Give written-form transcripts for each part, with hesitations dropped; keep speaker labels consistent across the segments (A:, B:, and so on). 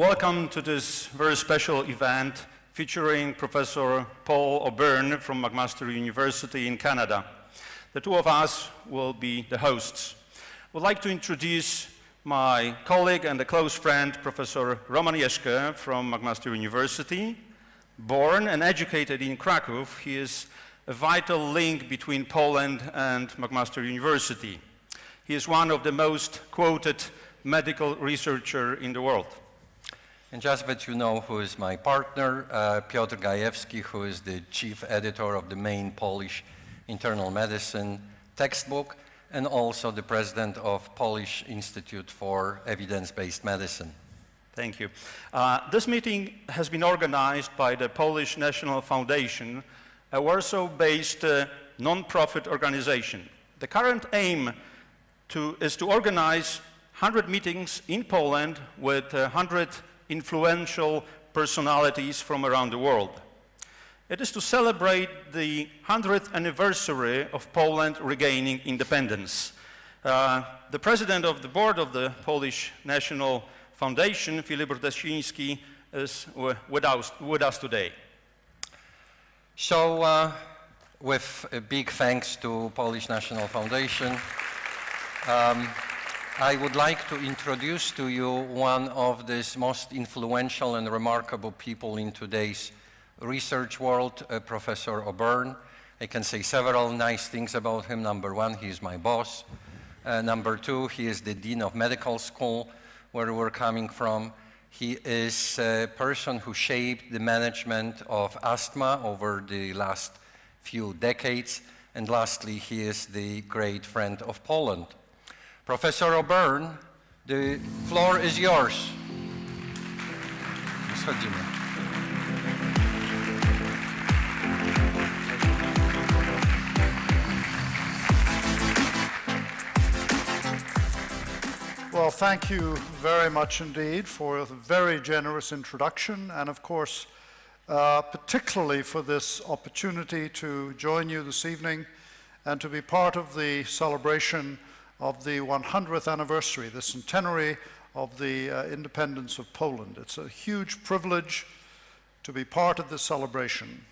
A: Welcome to this very special event featuring Professor Paul O'Byrne from McMaster University in Canada. The two of us will be the hosts. I would like to introduce my colleague and a close friend, Professor Roman Jeschke from McMaster University. Born and educated in Krakow, he is a vital link between Poland and McMaster University. He is one of the most quoted medical researchers in the world.
B: And just that you know who is my partner, Piotr Gajewski, who is the chief editor of the main Polish internal medicine textbook, and also the president of Polish Institute for Evidence-Based Medicine.
A: Thank you. This meeting has been organized by the Polish National Foundation, a Warsaw-based non-profit organization. The current aim is to organize 100 meetings in Poland with 100 influential personalities from around the world. It is to celebrate the 100th anniversary of Poland regaining independence. The president of the board of the Polish National Foundation, Filip Rudasiński, is with us today.
B: So, with a big thanks to Polish National Foundation, I would like to introduce to you one of the most influential and remarkable people in today's research world, Professor O'Byrne. I can say several nice things about him. Number one, he is my boss. Number two, he is the dean of medical school where we're coming from. He is a person who shaped the management of asthma over the last few decades. And lastly, he is the great friend of Poland. Professor O'Byrne, the floor is yours.
C: Well, thank you very much indeed for a very generous introduction, and of course, particularly for this opportunity to join you this evening and to be part of the celebration of the 100th anniversary, the centenary of the independence of Poland. It's a huge privilege to be part of this celebration.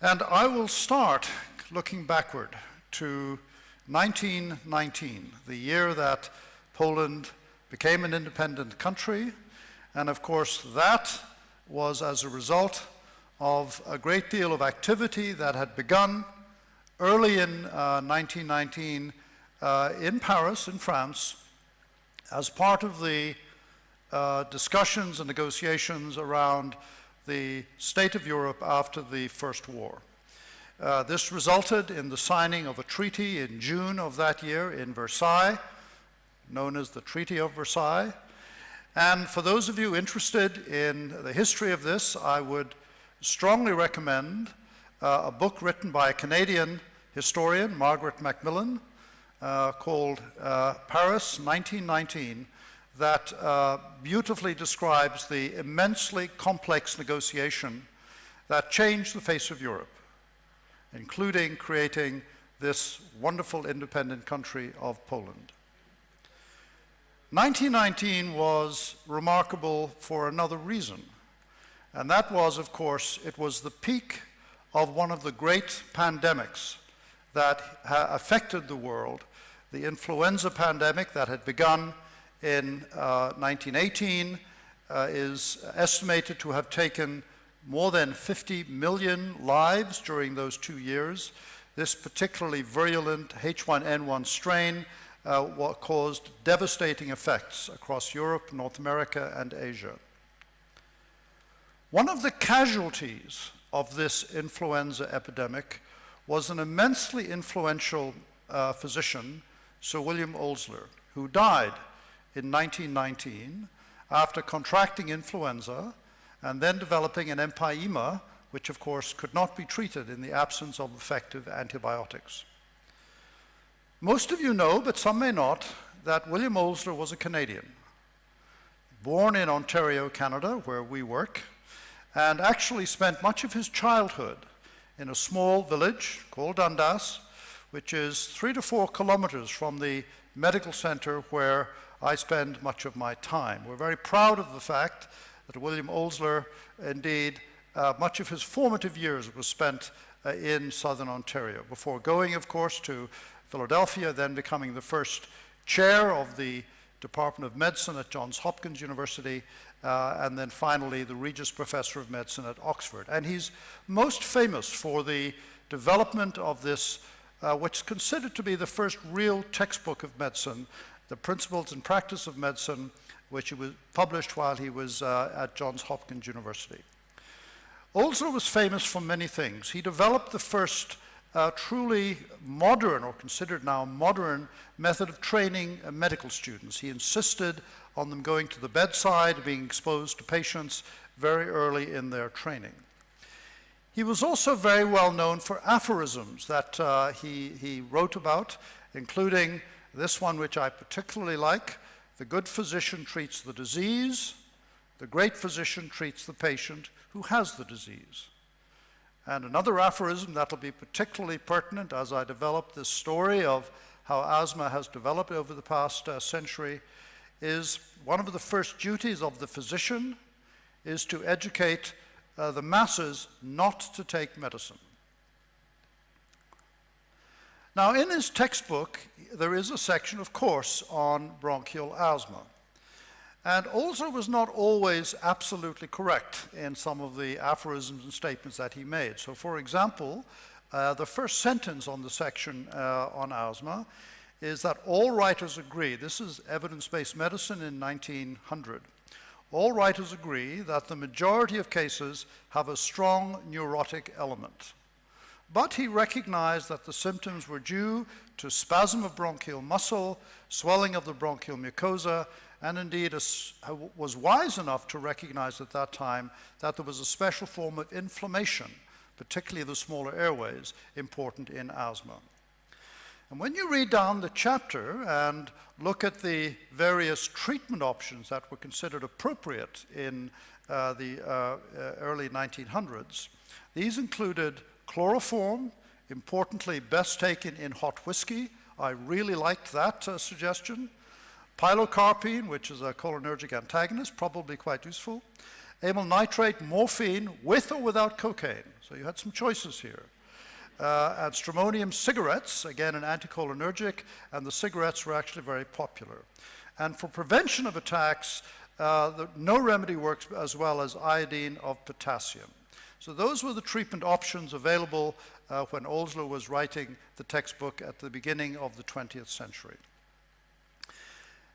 C: And I will start looking backward to 1919, the year that Poland became an independent country. And of course, that was as a result of a great deal of activity that had begun early in 1919 in Paris, in France, as part of the discussions and negotiations around the state of Europe after the First War. This resulted in the signing of a treaty in June of that year in Versailles, known as the Treaty of Versailles. And for those of you interested in the history of this, I would strongly recommend a book written by a Canadian historian, Margaret Macmillan, called Paris 1919, that beautifully describes the immensely complex negotiation that changed the face of Europe, including creating this wonderful independent country of Poland. 1919 was remarkable for another reason, and that was, of course, it was the peak of one of the great pandemics that affected the world, the influenza pandemic that had begun in 1918 is estimated to have taken more than 50 million lives during those 2 years. This particularly virulent H1N1 strain caused devastating effects across Europe, North America, and Asia. One of the casualties of this influenza epidemic was an immensely influential physician, Sir William Olsler, who died in 1919 after contracting influenza and then developing an empyema, which of course could not be treated in the absence of effective antibiotics. Most of you know, but some may not, that William Olsler was a Canadian, born in Ontario, Canada, where we work, and actually spent much of his childhood in a small village called Dundas, which is 3 to 4 kilometers from the medical center where I spend much of my time. We're very proud of the fact that William Olsler, indeed, much of his formative years was spent in Southern Ontario, before going, of course, to Philadelphia, then becoming the first chair of the Department of Medicine at Johns Hopkins University, and then finally the Regius Professor of Medicine at Oxford. And he's most famous for the development of this, which is considered to be the first real textbook of medicine, The Principles and Practice of Medicine, which was published while he was at Johns Hopkins University. Olsler was famous for many things. He developed the first truly modern, or considered now modern, method of training medical students. He insisted on them going to the bedside, being exposed to patients very early in their training. He was also very well known for aphorisms that he wrote about, including this one, which I particularly like: the good physician treats the disease, the great physician treats the patient who has the disease. And another aphorism that will be particularly pertinent as I develop this story of how asthma has developed over the past century is one of the first duties of the physician is to educate the masses not to take medicine. Now, in his textbook, there is a section, of course, on bronchial asthma. And Olsler was not always absolutely correct in some of the aphorisms and statements that he made. So, for example, the first sentence on the section on asthma is that all writers agree, this is evidence-based medicine in 1900, all writers agree that the majority of cases have a strong neurotic element. But he recognized that the symptoms were due to spasm of bronchial muscle, swelling of the bronchial mucosa, and indeed was wise enough to recognize at that time that there was a special form of inflammation, particularly the smaller airways, important in asthma. And when you read down the chapter and look at the various treatment options that were considered appropriate in the early 1900s, these included chloroform, importantly best taken in hot whiskey. I really liked that suggestion. Pilocarpine, which is a cholinergic antagonist, probably quite useful. Amyl nitrate, morphine, with or without cocaine. So you had some choices here. And stramonium cigarettes, again an anticholinergic, and the cigarettes were actually very popular. And for prevention of attacks, no remedy works as well as iodine of potassium. So those were the treatment options available when Olsler was writing the textbook at the beginning of the 20th century.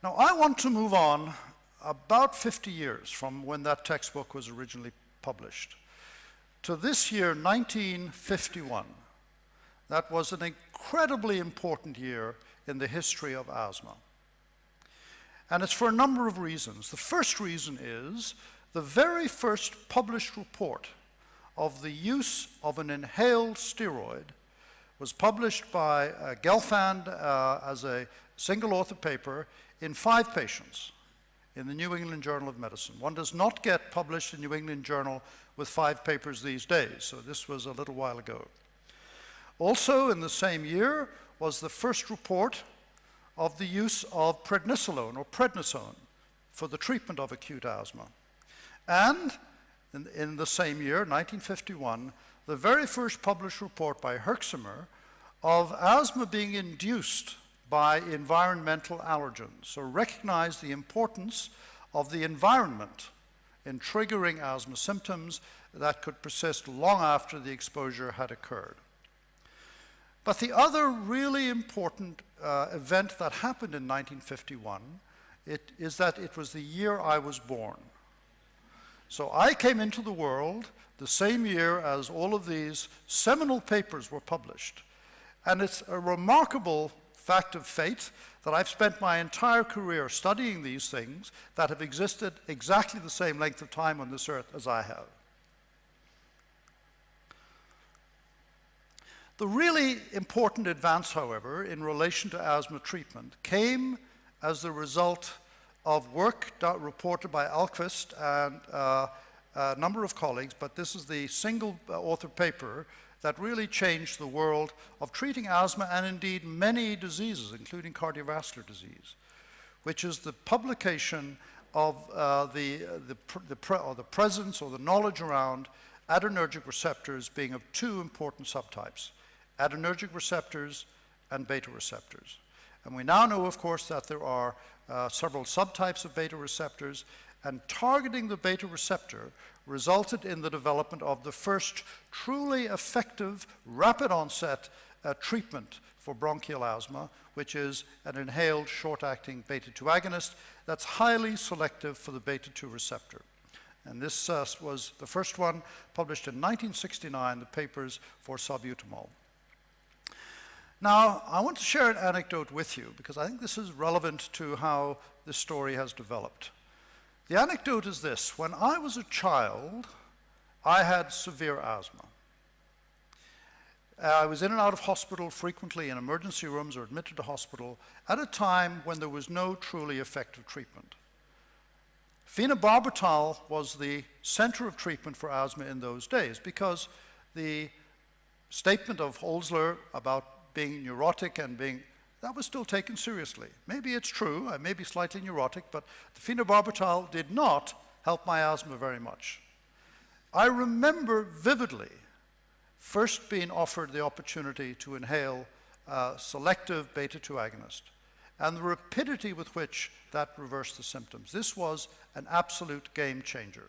C: Now, I want to move on about 50 years from when that textbook was originally published to this year, 1951. That was an incredibly important year in the history of asthma. And it's for a number of reasons. The first reason is the very first published report of the use of an inhaled steroid was published by Gelfand as a single-author paper in 5 patients in the New England Journal of Medicine. One does not get published in New England Journal with 5 papers these days, so this was a little while ago. Also in the same year was the first report of the use of prednisolone or prednisone for the treatment of acute asthma. And in the same year, 1951, the very first published report by Herxheimer of asthma being induced by environmental allergens. So recognize the importance of the environment in triggering asthma symptoms that could persist long after the exposure had occurred. But the other really important event that happened in 1951 is that it was the year I was born. So I came into the world the same year as all of these seminal papers were published. And it's a remarkable fact of fate that I've spent my entire career studying these things that have existed exactly the same length of time on this earth as I have. The really important advance, however, in relation to asthma treatment came as the result of work reported by Alquist and a number of colleagues, but this is the single author paper that really changed the world of treating asthma and indeed many diseases, including cardiovascular disease, which is the publication of the presence or the knowledge around adrenergic receptors being of two important subtypes, adrenergic receptors and beta receptors. And we now know, of course, that there are several subtypes of beta receptors, and targeting the beta receptor resulted in the development of the first truly effective, rapid onset treatment for bronchial asthma, which is an inhaled short-acting beta-2 agonist that's highly selective for the beta-2 receptor. And this was the first one published in 1969, the papers for salbutamol. Now, I want to share an anecdote with you because I think this is relevant to how this story has developed. The anecdote is this: when I was a child, I had severe asthma. I was in and out of hospital frequently in emergency rooms or admitted to hospital at a time when there was no truly effective treatment. Phenobarbital was the center of treatment for asthma in those days because the statement of Holzler about being neurotic and that was still taken seriously. Maybe it's true, I may be slightly neurotic, but the phenobarbital did not help my asthma very much. I remember vividly first being offered the opportunity to inhale a selective beta-2 agonist and the rapidity with which that reversed the symptoms. This was an absolute game changer.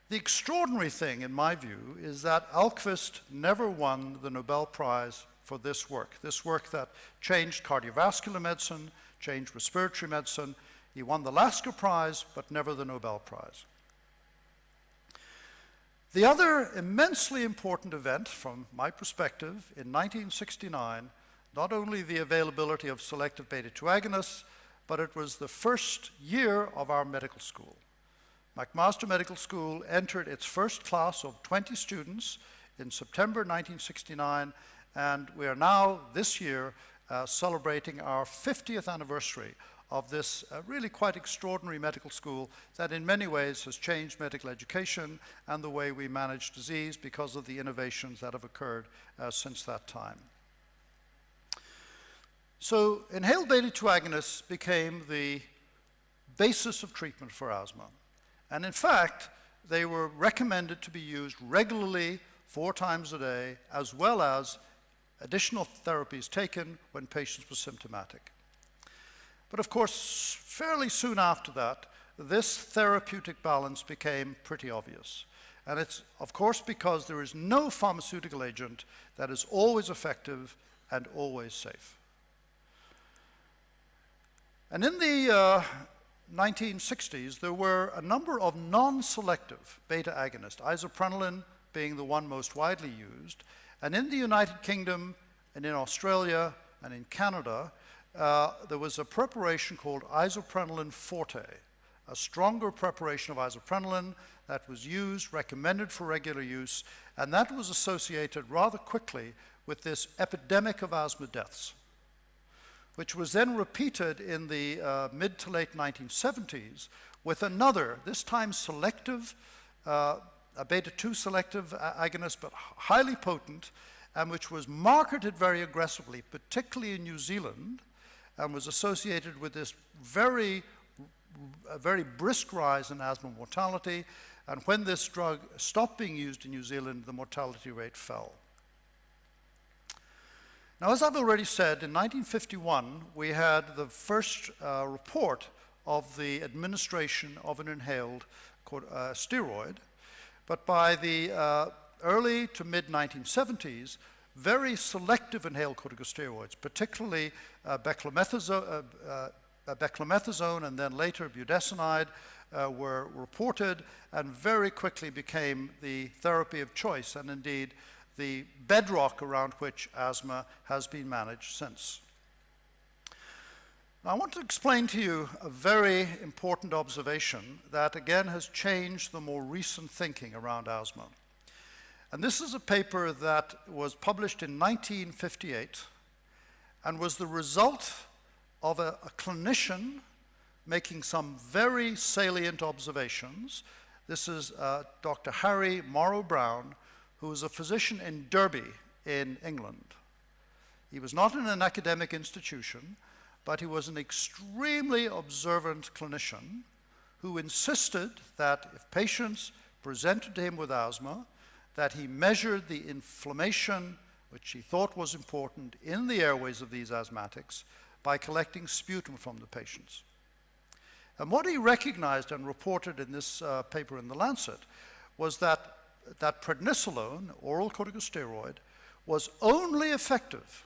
C: The extraordinary thing, in my view, is that Alquist never won the Nobel Prize for this work that changed cardiovascular medicine, changed respiratory medicine. He won the Lasker Prize, but never the Nobel Prize. The other immensely important event, from my perspective, in 1969, not only the availability of selective beta-2 agonists, but it was the first year of our medical school. McMaster Medical School entered its first class of 20 students in September 1969, and we are now, this year, celebrating our 50th anniversary of this really quite extraordinary medical school that in many ways has changed medical education and the way we manage disease because of the innovations that have occurred since that time. So inhaled beta-2 agonists became the basis of treatment for asthma. And in fact, they were recommended to be used regularly 4 times a day, as well as additional therapies taken when patients were symptomatic. But of course, fairly soon after that, this therapeutic balance became pretty obvious. And it's, of course, because there is no pharmaceutical agent that is always effective and always safe. And in the 1960s, there were a number of non-selective beta agonists, isoprenaline being the one most widely used. And in the United Kingdom and in Australia and in Canada, there was a preparation called isoprenaline forte, a stronger preparation of isoprenaline that was used, recommended for regular use, and that was associated rather quickly with this epidemic of asthma deaths, which was then repeated in the mid to late 1970s with another, this time selective, a beta-2 selective agonist, but highly potent, and which was marketed very aggressively, particularly in New Zealand, and was associated with this very brisk rise in asthma mortality. And when this drug stopped being used in New Zealand, the mortality rate fell. Now, as I've already said, in 1951, we had the first report of the administration of an inhaled steroid. But by the early to mid-1970s, very selective inhaled corticosteroids, particularly beclomethasone and then later budesonide, were reported and very quickly became the therapy of choice, and indeed the bedrock around which asthma has been managed since. Now, I want to explain to you a very important observation that again has changed the more recent thinking around asthma. And this is a paper that was published in 1958 and was the result of a clinician making some very salient observations. This is Dr. Harry Morrow Brown, who was a physician in Derby in England. He was not in an academic institution, but he was an extremely observant clinician who insisted that if patients presented to him with asthma, that he measured the inflammation, which he thought was important, in the airways of these asthmatics by collecting sputum from the patients. And what he recognized and reported in this paper in The Lancet was that prednisolone, oral corticosteroid, was only effective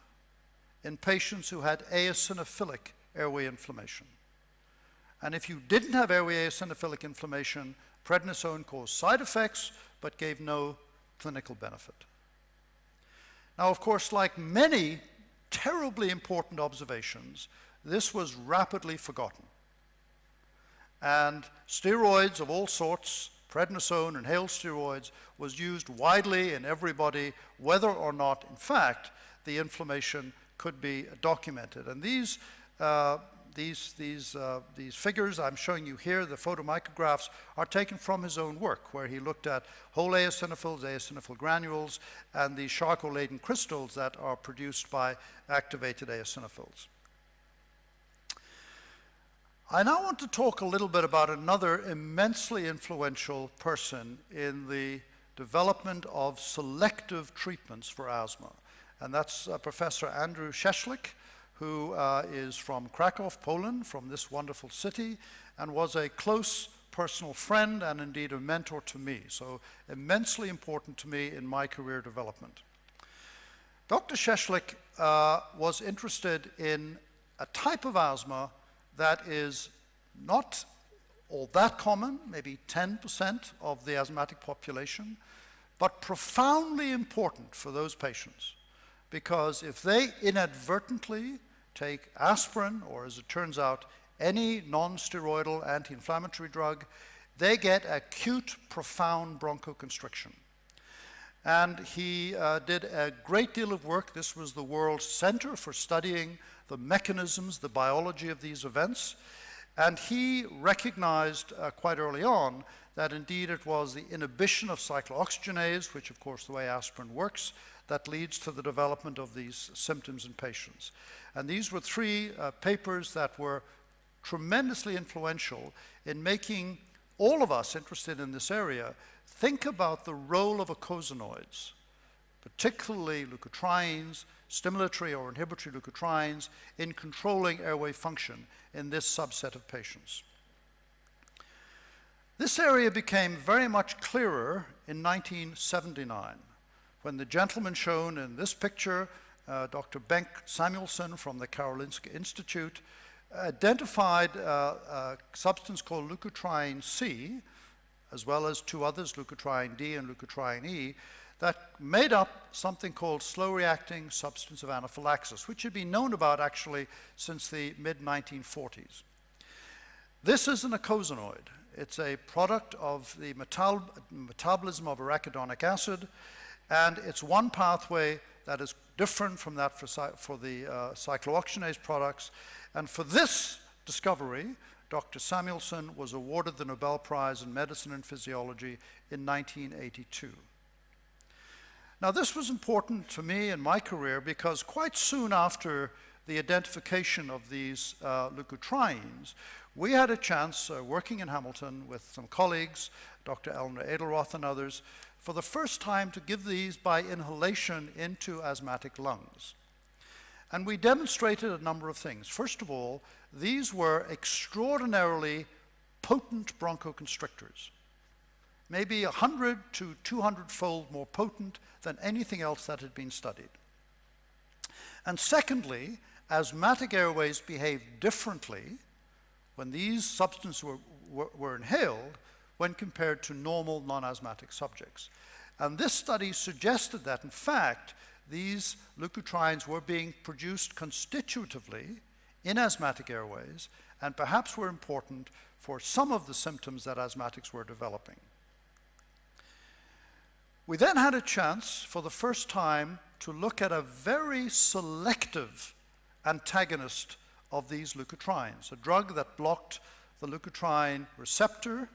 C: in patients who had eosinophilic airway inflammation. And if you didn't have airway eosinophilic inflammation, prednisone caused side effects but gave no clinical benefit. Now, of course, like many terribly important observations, this was rapidly forgotten. And steroids of all sorts, prednisone, inhaled steroids, was used widely in everybody, whether or not, in fact, the inflammation could be documented. And these figures I'm showing you here, the photomicrographs, are taken from his own work, where he looked at whole eosinophils, eosinophil granules, and the charcoal-laden crystals that are produced by activated eosinophils. I now want to talk a little bit about another immensely influential person in the development of selective treatments for asthma, and that's Professor Andrew Szeszlik, who is from Krakow, Poland, from this wonderful city, and was a close personal friend and indeed a mentor to me, so immensely important to me in my career development. Dr. Szeszlik was interested in a type of asthma that is not all that common, maybe 10% of the asthmatic population, but profoundly important for those patients. Because if they inadvertently take aspirin, or as it turns out, any non-steroidal anti-inflammatory drug, they get acute, profound bronchoconstriction. And he did a great deal of work. This was the World Center for Studying the Mechanisms, the biology of these events. And he recognized quite early on that indeed it was the inhibition of cyclooxygenase, which of course the way aspirin works, that leads to the development of these symptoms in patients. And these were three papers that were tremendously influential in making all of us interested in this area think about the role of eicosanoids, particularly leukotrienes, stimulatory or inhibitory leukotrienes, in controlling airway function in this subset of patients. This area became very much clearer in 1979, when the gentleman shown in this picture, Dr. Bengt Samuelsson from the Karolinska Institute, identified a substance called leukotriene C, as well as two others, leukotriene D and leukotriene E, that made up something called slow-reacting substance of anaphylaxis, which had been known about actually since the mid-1940s. This is an eicosanoid. It's a product of the metabolism of arachidonic acid, and it's one pathway that is different from that for the cyclooxygenase products. And for this discovery, Dr. Samuelsson was awarded the Nobel Prize in Medicine and Physiology in 1982. Now, this was important to me in my career because quite soon after the identification of these leukotrienes, we had a chance, working in Hamilton with some colleagues, Dr. Eleanor Edelroth and others, for the first time to give these by inhalation into asthmatic lungs. And we demonstrated a number of things. First of all, these were extraordinarily potent bronchoconstrictors, maybe 100 to 200-fold more potent than anything else that had been studied. And secondly, asthmatic airways behave differently when these substances were inhaled when compared to normal non-asthmatic subjects. And this study suggested that, in fact, these leukotrienes were being produced constitutively in asthmatic airways and perhaps were important for some of the symptoms that asthmatics were developing. We then had a chance for the first time to look at a very selective antagonist of these leukotrienes, a drug that blocked the leukotriene receptor,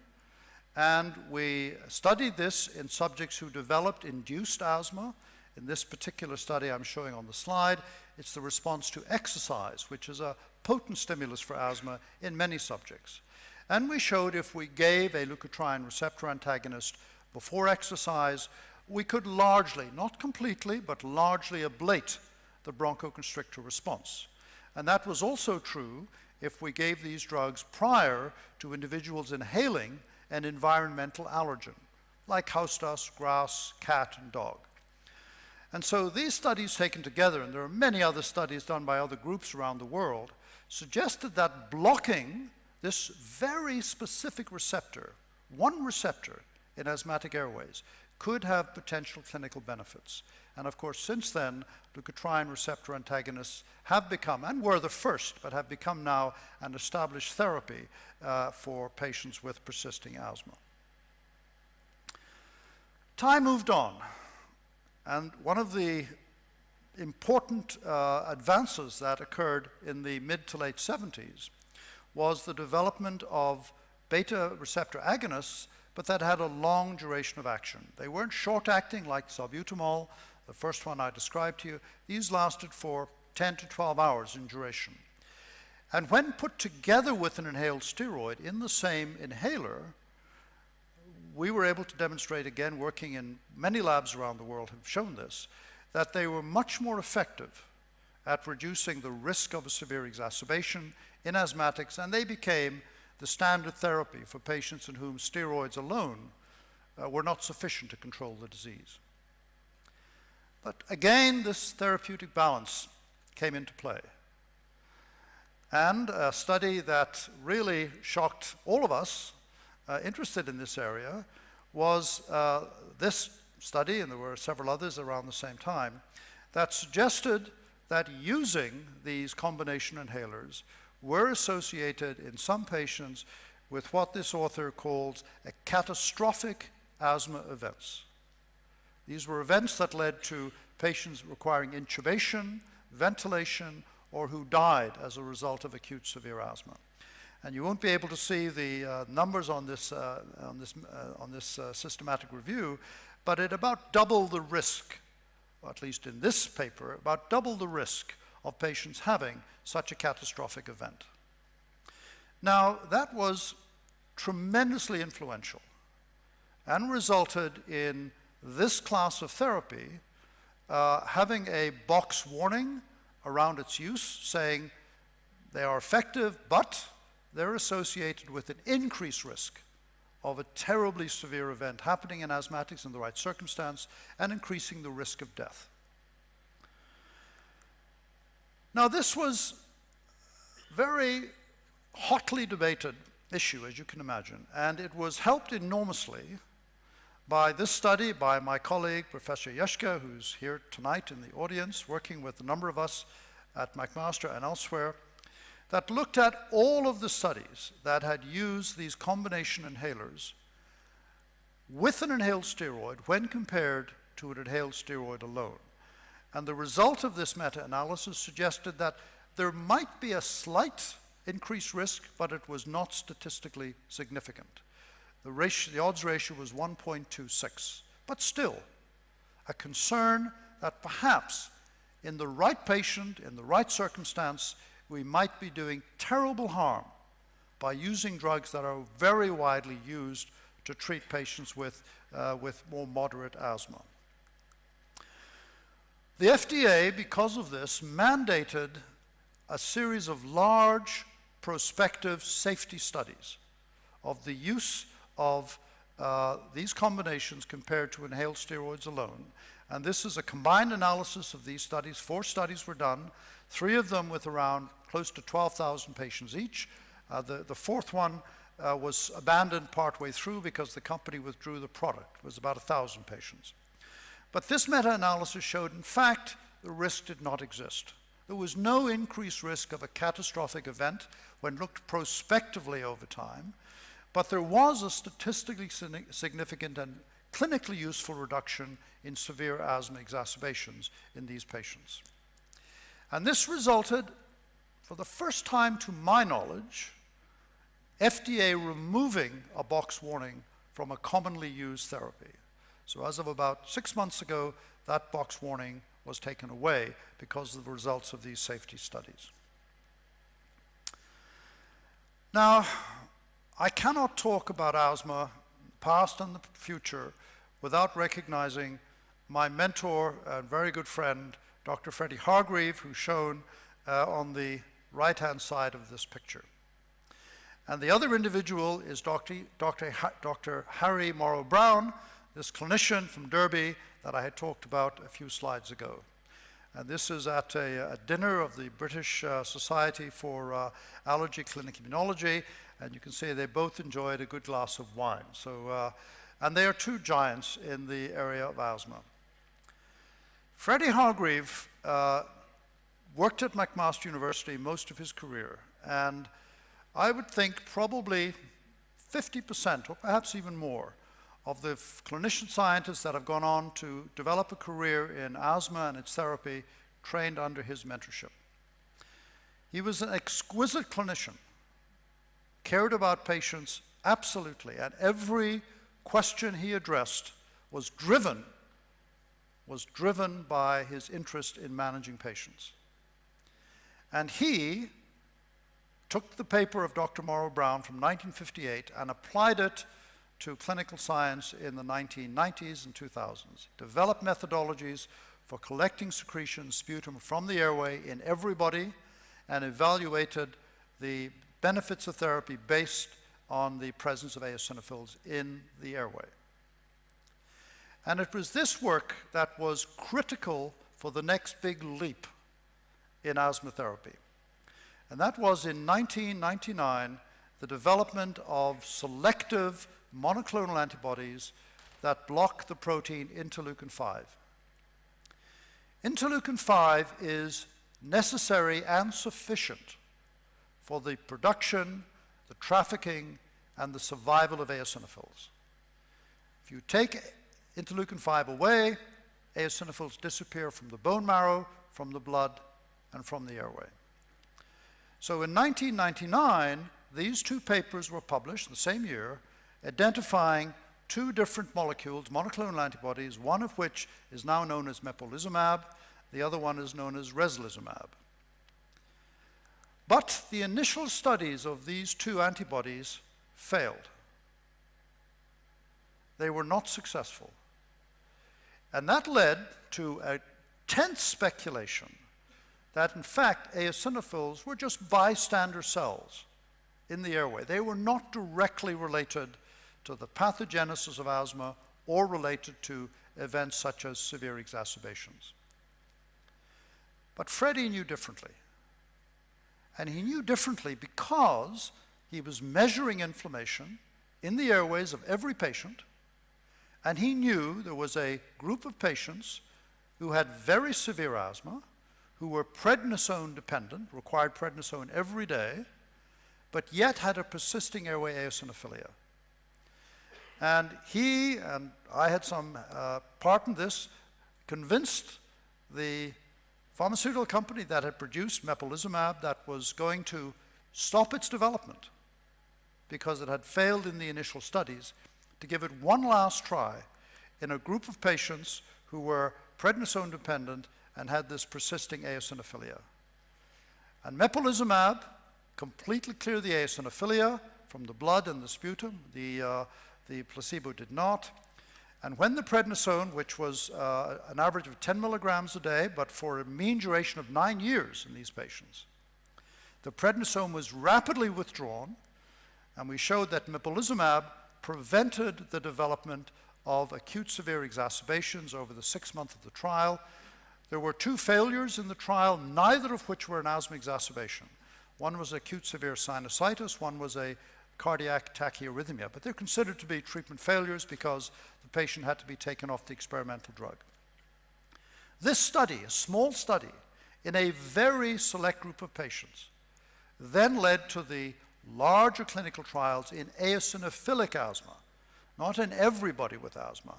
C: and we studied this in subjects who developed induced asthma In this particular study I'm showing on the slide, it's the response to exercise, which is a potent stimulus for asthma in many subjects. And we showed if we gave a leukotriene receptor antagonist before exercise, we could largely, not completely, but largely ablate the bronchoconstrictor response. And that was also true if we gave these drugs prior to individuals inhaling an environmental allergen, like house dust, grass, cat, and dog. And so these studies taken together, and there are many other studies done by other groups around the world, suggested that blocking this very specific receptor, one receptor in asthmatic airways, could have potential clinical benefits. And of course, since then, leukotriene receptor antagonists have become, and were the first, but have become now an established therapy for patients with persisting asthma. Time moved on, and one of the important advances that occurred in the mid to late 70s was the development of beta receptor agonists, but that had a long duration of action. They weren't short-acting like salbutamol, the first one I described to you. These lasted for 10 to 12 hours in duration. And when put together with an inhaled steroid in the same inhaler, we were able to demonstrate, again, working in many labs around the world have shown this, that they were much more effective at reducing the risk of a severe exacerbation in asthmatics, and they became the standard therapy for patients in whom steroids alone were not sufficient to control the disease. But again, this therapeutic balance came into play. And a study that really shocked all of us interested in this area was this study, and there were several others around the same time, that suggested that using these combination inhalers were associated in some patients with what this author calls a catastrophic asthma events. These were events that led to patients requiring intubation, ventilation, or who died as a result of acute severe asthma. And you won't be able to see the numbers on this systematic review, but at about double the risk, or at least in this paper, about double the risk of patients having such a catastrophic event. Now, that was tremendously influential and resulted in this class of therapy having a box warning around its use saying they are effective, but they're associated with an increased risk of a terribly severe event happening in asthmatics in the right circumstance and increasing the risk of death. Now, this was a very hotly debated issue, as you can imagine, and it was helped enormously by this study by my colleague, Professor Jeschke, who's here tonight in the audience, working with a number of us at McMaster and elsewhere, that looked at all of the studies that had used these combination inhalers with an inhaled steroid when compared to an inhaled steroid alone. And the result of this meta-analysis suggested that there might be a slight increased risk, but it was not statistically significant. The odds ratio was 1.26, but still a concern that perhaps in the right patient, in the right circumstance, we might be doing terrible harm by using drugs that are very widely used to treat patients with more moderate asthma. The FDA, because of this, mandated a series of large prospective safety studies of the use of these combinations compared to inhaled steroids alone. And this is a combined analysis of these studies. 4 studies were done, 3 of them with around close to 12,000 patients each. The 4th one was abandoned partway through because the company withdrew the product. It was about 1,000 patients. But this meta-analysis showed, in fact, the risk did not exist. There was no increased risk of a catastrophic event when looked prospectively over time, but there was a statistically significant and clinically useful reduction in severe asthma exacerbations in these patients. And this resulted, for the first time to my knowledge, FDA removing a box warning from a commonly used therapy. So as of about 6 months ago, that box warning was taken away because of the results of these safety studies. Now, I cannot talk about asthma, past and the future, without recognizing my mentor and very good friend, Dr. Freddie Hargreave, who's shown on the right-hand side of this picture. And the other individual is Dr. Harry Morrow-Brown, this clinician from Derby that I had talked about a few slides ago. And this is at a dinner of the British Society for Allergy Clinic Immunology, and you can see they both enjoyed a good glass of wine. So, and they are two giants in the area of asthma. Freddie Hargreave worked at McMaster University most of his career, and I would think probably 50% or perhaps even more of the clinician scientists that have gone on to develop a career in asthma and its therapy trained under his mentorship. He was an exquisite clinician, cared about patients absolutely, and every question he addressed was driven by his interest in managing patients. And he took the paper of Dr. Morrow-Brown from 1958 and applied it to clinical science in the 1990s and 2000s, developed methodologies for collecting secretion sputum from the airway in everybody, and evaluated the benefits of therapy based on the presence of eosinophils in the airway. And it was this work that was critical for the next big leap in asthma therapy. And that was in 1999, the development of selective monoclonal antibodies that block the protein interleukin-5. Interleukin-5 is necessary and sufficient for the production, the trafficking, and the survival of eosinophils. If you take interleukin-5 away, eosinophils disappear from the bone marrow, from the blood, and from the airway. So in 1999, these two papers were published the same year, identifying two different molecules, monoclonal antibodies, one of which is now known as mepolizumab, the other one is known as reslizumab. But the initial studies of these two antibodies failed. They were not successful. And that led to a tense speculation that in fact eosinophils were just bystander cells in the airway. They were not directly related to the pathogenesis of asthma or related to events such as severe exacerbations. But Freddie knew differently. And he knew differently because he was measuring inflammation in the airways of every patient, and he knew there was a group of patients who had very severe asthma, who were prednisone dependent, required prednisone every day, but yet had a persisting airway eosinophilia. And he, and I had some part in this, convinced the pharmaceutical company that had produced mepolizumab that was going to stop its development because it had failed in the initial studies, to give it one last try in a group of patients who were prednisone dependent and had this persisting eosinophilia. And mepolizumab completely cleared the eosinophilia from the blood and the sputum. The placebo did not. And when the prednisone, which was an average of 10 milligrams a day, but for a mean duration of 9 years in these patients, the prednisone was rapidly withdrawn, and we showed that mepolizumab prevented the development of acute severe exacerbations over the 6 months of the trial. There were 2 failures in the trial, neither of which were an asthma exacerbation. One was acute severe sinusitis, one was a cardiac tachyarrhythmia, but they're considered to be treatment failures because the patient had to be taken off the experimental drug. This study, a small study, in a very select group of patients, then led to the larger clinical trials in eosinophilic asthma, not in everybody with asthma.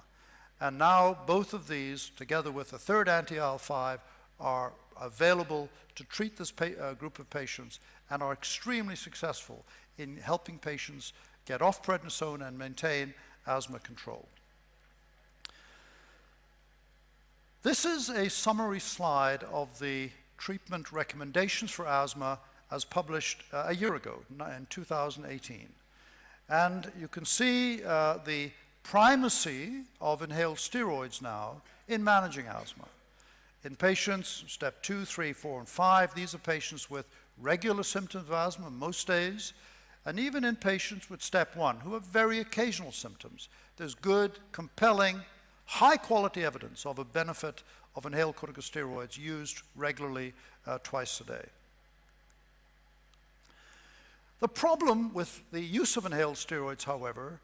C: And now both of these, together with a third anti-IL-5, are available to treat this group of patients and are extremely successful in helping patients get off prednisone and maintain asthma control. This is a summary slide of the treatment recommendations for asthma as published a year ago, in 2018. And you can see the primacy of inhaled steroids now in managing asthma. In patients, step 2, 3, 4, and 5, these are patients with regular symptoms of asthma most days, and even in patients with step 1, who have very occasional symptoms, there's good, compelling, high-quality evidence of a benefit of inhaled corticosteroids used regularly twice a day. The problem with the use of inhaled steroids, however,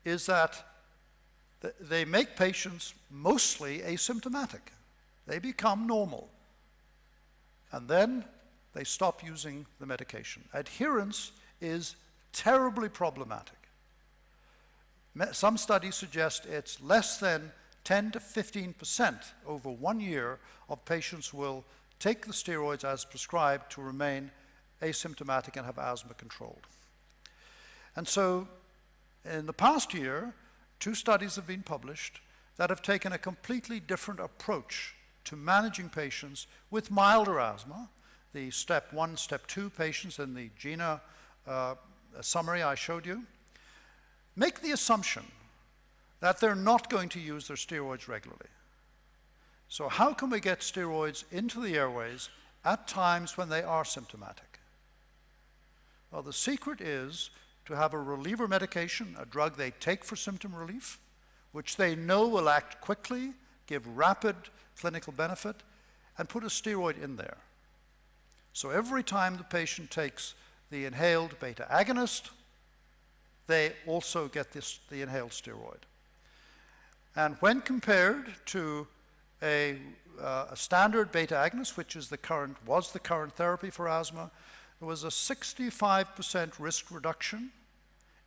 C: is that they make patients mostly asymptomatic. They become normal. And then they stop using the medication. Adherence is terribly problematic. Some studies suggest it's less than 10 to 15% over 1 year of patients will take the steroids as prescribed to remain asymptomatic and have asthma controlled. And so in the past year, 2 studies have been published that have taken a completely different approach to managing patients with milder asthma, the step 1, step 2 patients in the GINA summary I showed you. Make the assumption that they're not going to use their steroids regularly. So how can we get steroids into the airways at times when they are symptomatic? Well, the secret is to have a reliever medication, a drug they take for symptom relief, which they know will act quickly, give rapid clinical benefit, and put a steroid in there. So every time the patient takes the inhaled beta agonist, they also get the inhaled steroid. And when compared to a standard beta agonist, which was the current therapy for asthma, there was a 65% risk reduction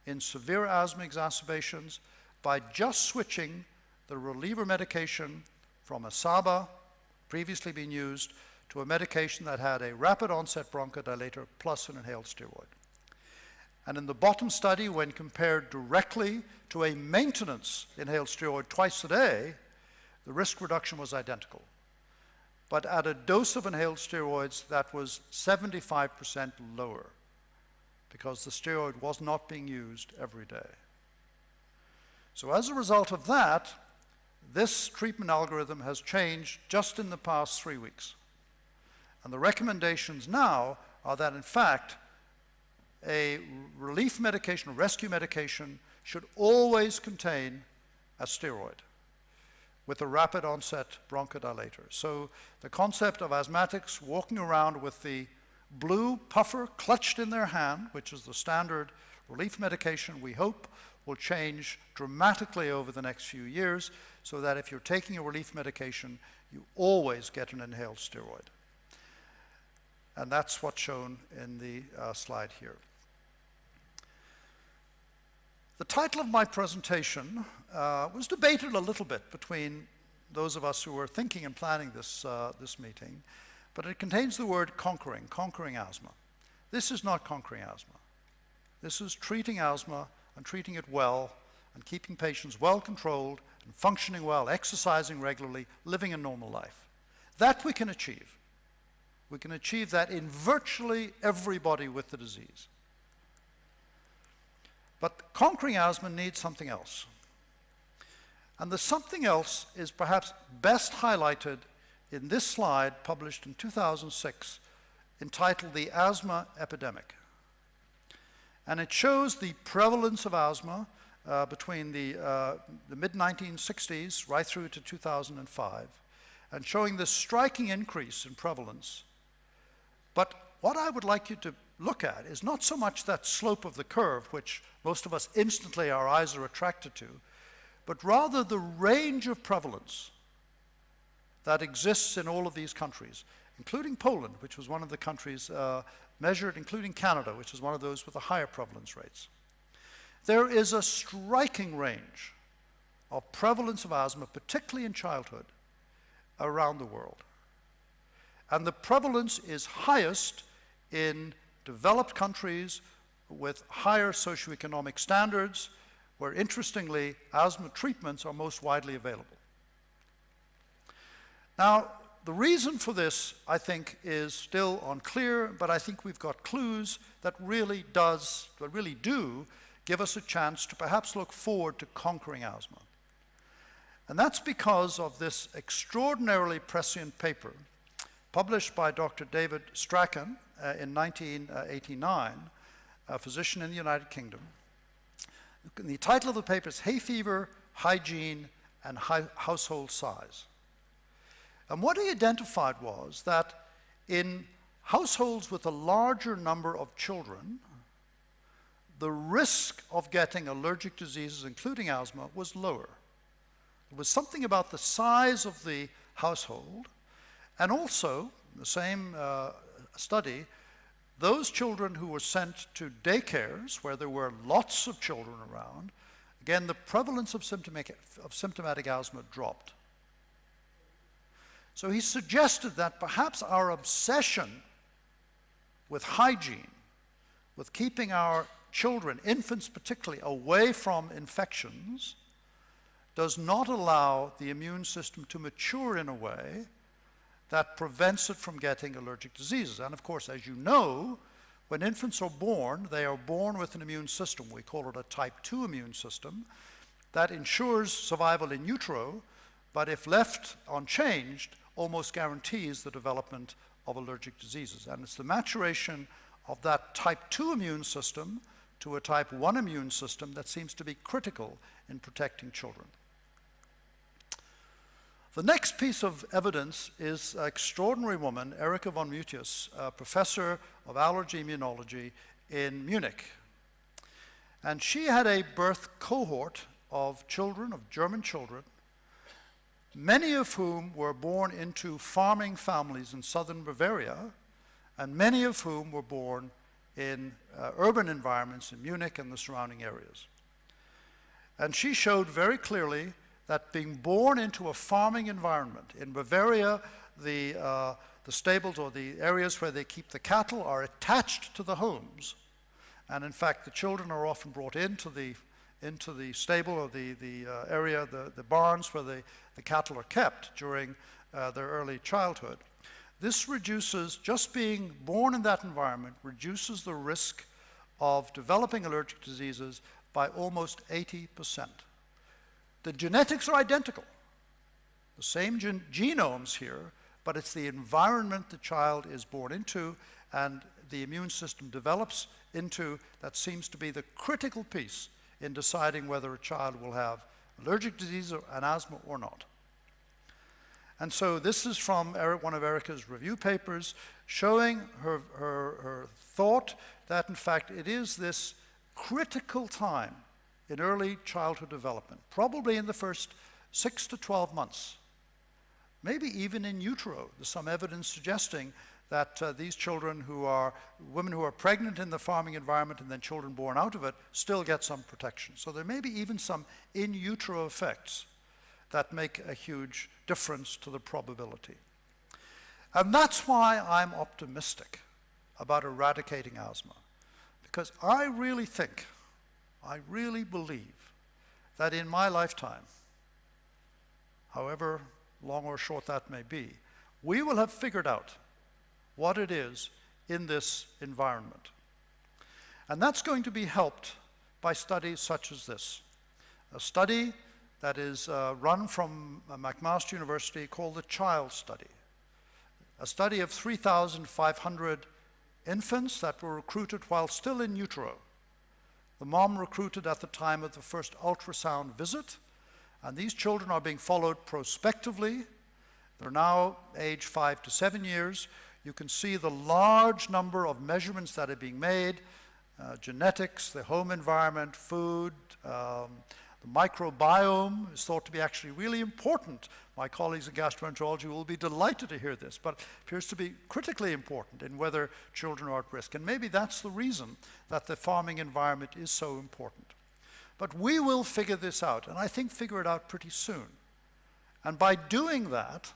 C: in severe asthma exacerbations by just switching the reliever medication from a SABA, previously being used, to a medication that had a rapid onset bronchodilator plus an inhaled steroid. And in the bottom study, when compared directly to a maintenance inhaled steroid twice a day, the risk reduction was identical. But at a dose of inhaled steroids that was 75% lower, because the steroid was not being used every day. So as a result of that, this treatment algorithm has changed just in the past 3 weeks. And the recommendations now are that, in fact, a relief medication, a rescue medication, should always contain a steroid with a rapid onset bronchodilator. So the concept of asthmatics walking around with the blue puffer clutched in their hand, which is the standard relief medication, we hope will change dramatically over the next few years, so that if you're taking a relief medication, you always get an inhaled steroid. And that's what's shown in the slide here. The title of my presentation was debated a little bit between those of us who were thinking and planning this meeting, but it contains the word conquering asthma. This is not conquering asthma. This is treating asthma and treating it well and keeping patients well controlled and functioning well, exercising regularly, living a normal life. That we can achieve. We can achieve that in virtually everybody with the disease. But conquering asthma needs something else. And the something else is perhaps best highlighted in this slide published in 2006, entitled The Asthma Epidemic. And it shows the prevalence of asthma between the mid-1960s right through to 2005, and showing this striking increase in prevalence. But what I would like you to look at is not so much that slope of the curve, which most of us instantly our eyes are attracted to, but rather the range of prevalence that exists in all of these countries, including Poland, which was one of the countries measured, including Canada, which is one of those with the higher prevalence rates. There is a striking range of prevalence of asthma, particularly in childhood, around the world. And the prevalence is highest in developed countries with higher socioeconomic standards, where, interestingly, asthma treatments are most widely available. Now, the reason for this, I think, is still unclear, but I think we've got clues that really do give us a chance to perhaps look forward to conquering asthma. And that's because of this extraordinarily prescient paper published by Dr. David Strachan in 1989, a physician in the United Kingdom. The title of the paper is Hay Fever, Hygiene, and Household Size. And what he identified was that in households with a larger number of children, the risk of getting allergic diseases, including asthma, was lower. It was something about the size of the household, and also, the same study, those children who were sent to daycares where there were lots of children around, again, the prevalence of symptomatic asthma dropped. So he suggested that perhaps our obsession with hygiene, with keeping our children, infants particularly, away from infections, does not allow the immune system to mature in a way that prevents it from getting allergic diseases. And of course, as you know, when infants are born, they are born with an immune system. We call it a type 2 immune system that ensures survival in utero, but if left unchanged, almost guarantees the development of allergic diseases. And it's the maturation of that type 2 immune system to a type 1 immune system that seems to be critical in protecting children. The next piece of evidence is an extraordinary woman, Erika von Mutius, a professor of allergy immunology in Munich. And she had a birth cohort of children, of German children, many of whom were born into farming families in southern Bavaria, and many of whom were born in urban environments in Munich and the surrounding areas. And she showed very clearly that being born into a farming environment, in Bavaria, the stables or the areas where they keep the cattle are attached to the homes. And in fact, the children are often brought into the stable or the area, the barns where the cattle are kept during their early childhood. This reduces, just being born in that environment, reduces the risk of developing allergic diseases by almost 80%. The genetics are identical, the same genomes here, but it's the environment the child is born into and the immune system develops into that seems to be the critical piece in deciding whether a child will have allergic disease or an asthma or not. And so this is from one of Erika's review papers showing her thought that in fact it is this critical time in early childhood development, probably in the first 6 to 12 months, maybe even in utero. There's some evidence suggesting that these children women who are pregnant in the farming environment and then children born out of it still get some protection. So there may be even some in utero effects that make a huge difference to the probability. And that's why I'm optimistic about eradicating asthma, because I really think, I really believe that in my lifetime, however long or short that may be, we will have figured out what it is in this environment. And that's going to be helped by studies such as this. A study that is run from McMaster University called the Child Study. A study of 3,500 infants that were recruited while still in utero. The mom recruited at the time of the first ultrasound visit, and these children are being followed prospectively. They're now aged 5 to 7 years. You can see the large number of measurements that are being made, genetics, the home environment, food, the microbiome is thought to be actually really important. My colleagues in gastroenterology will be delighted to hear this, but appears to be critically important in whether children are at risk. And maybe that's the reason that the farming environment is so important. But we will figure this out, and I think figure it out pretty soon. And by doing that,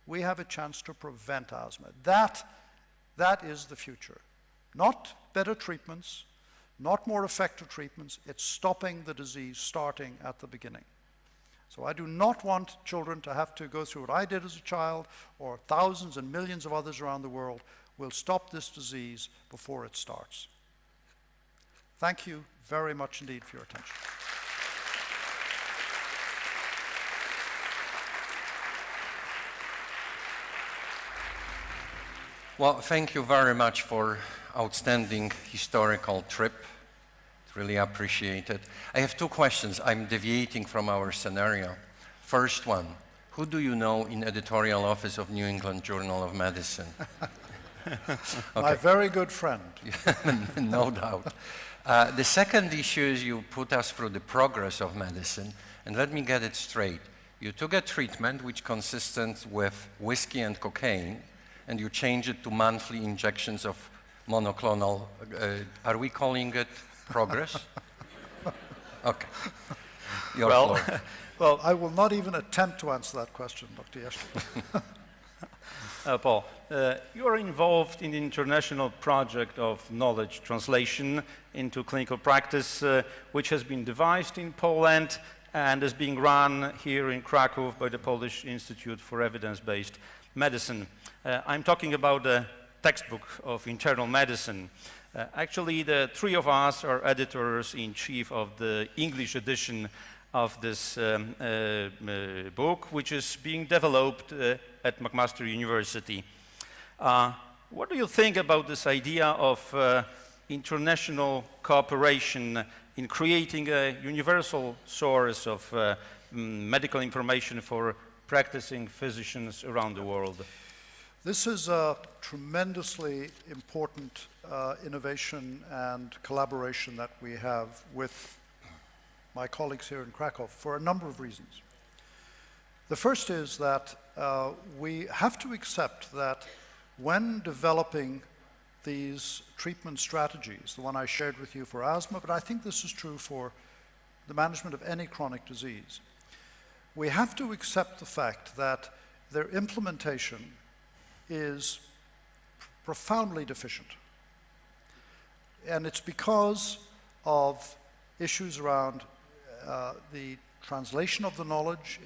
C: we have a chance to prevent asthma. That is the future. Not better treatments, not more effective treatments, it's stopping the disease starting at the beginning. So I do not want children to have to go through what I did as a child, or thousands and millions of others around the world. We'll stop this disease before it starts. Thank you very much indeed for your attention.
B: Well, thank you very much for outstanding historical trip. Really appreciate it. I have two questions. I'm deviating from our scenario. First one, who do you know in editorial office of New England Journal of Medicine?
C: My very good friend.
B: No doubt. The second issue is you put us through the progress of medicine, and let me get it straight. You took a treatment which consisted with whiskey and cocaine, and you changed it to monthly injections of monoclonal. Are we calling it progress? Okay. Your floor.
C: Well, I will not even attempt to answer that question, Dr. Yeshko.
A: Paul, you are involved in the international project of knowledge translation into clinical practice, which has been devised in Poland and is being run here in Krakow by the Polish Institute for Evidence-Based Medicine. I'm talking about the textbook of internal medicine. Actually, the three of us are editors-in-chief of the English edition of this book, which is being developed at McMaster University. What do you think about this idea of international cooperation in creating a universal source of medical information for practicing physicians around the world?
C: This is a tremendously important innovation and collaboration that we have with my colleagues here in Krakow for a number of reasons. The first is that we have to accept that when developing these treatment strategies, the one I shared with you for asthma, but I think this is true for the management of any chronic disease, we have to accept the fact that their implementation is profoundly deficient. And it's because of issues around the translation of the knowledge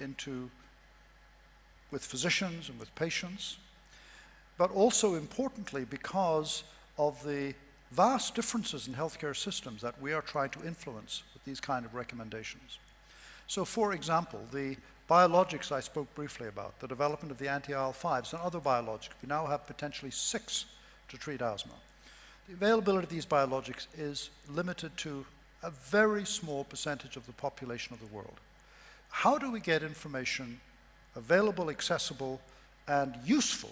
C: with physicians and with patients, but also importantly because of the vast differences in healthcare systems that we are trying to influence with these kind of recommendations. So for example, the biologics I spoke briefly about, the development of the anti-IL-5s and other biologics, we now have potentially 6 to treat asthma. The availability of these biologics is limited to a very small percentage of the population of the world. How do we get information available, accessible, and useful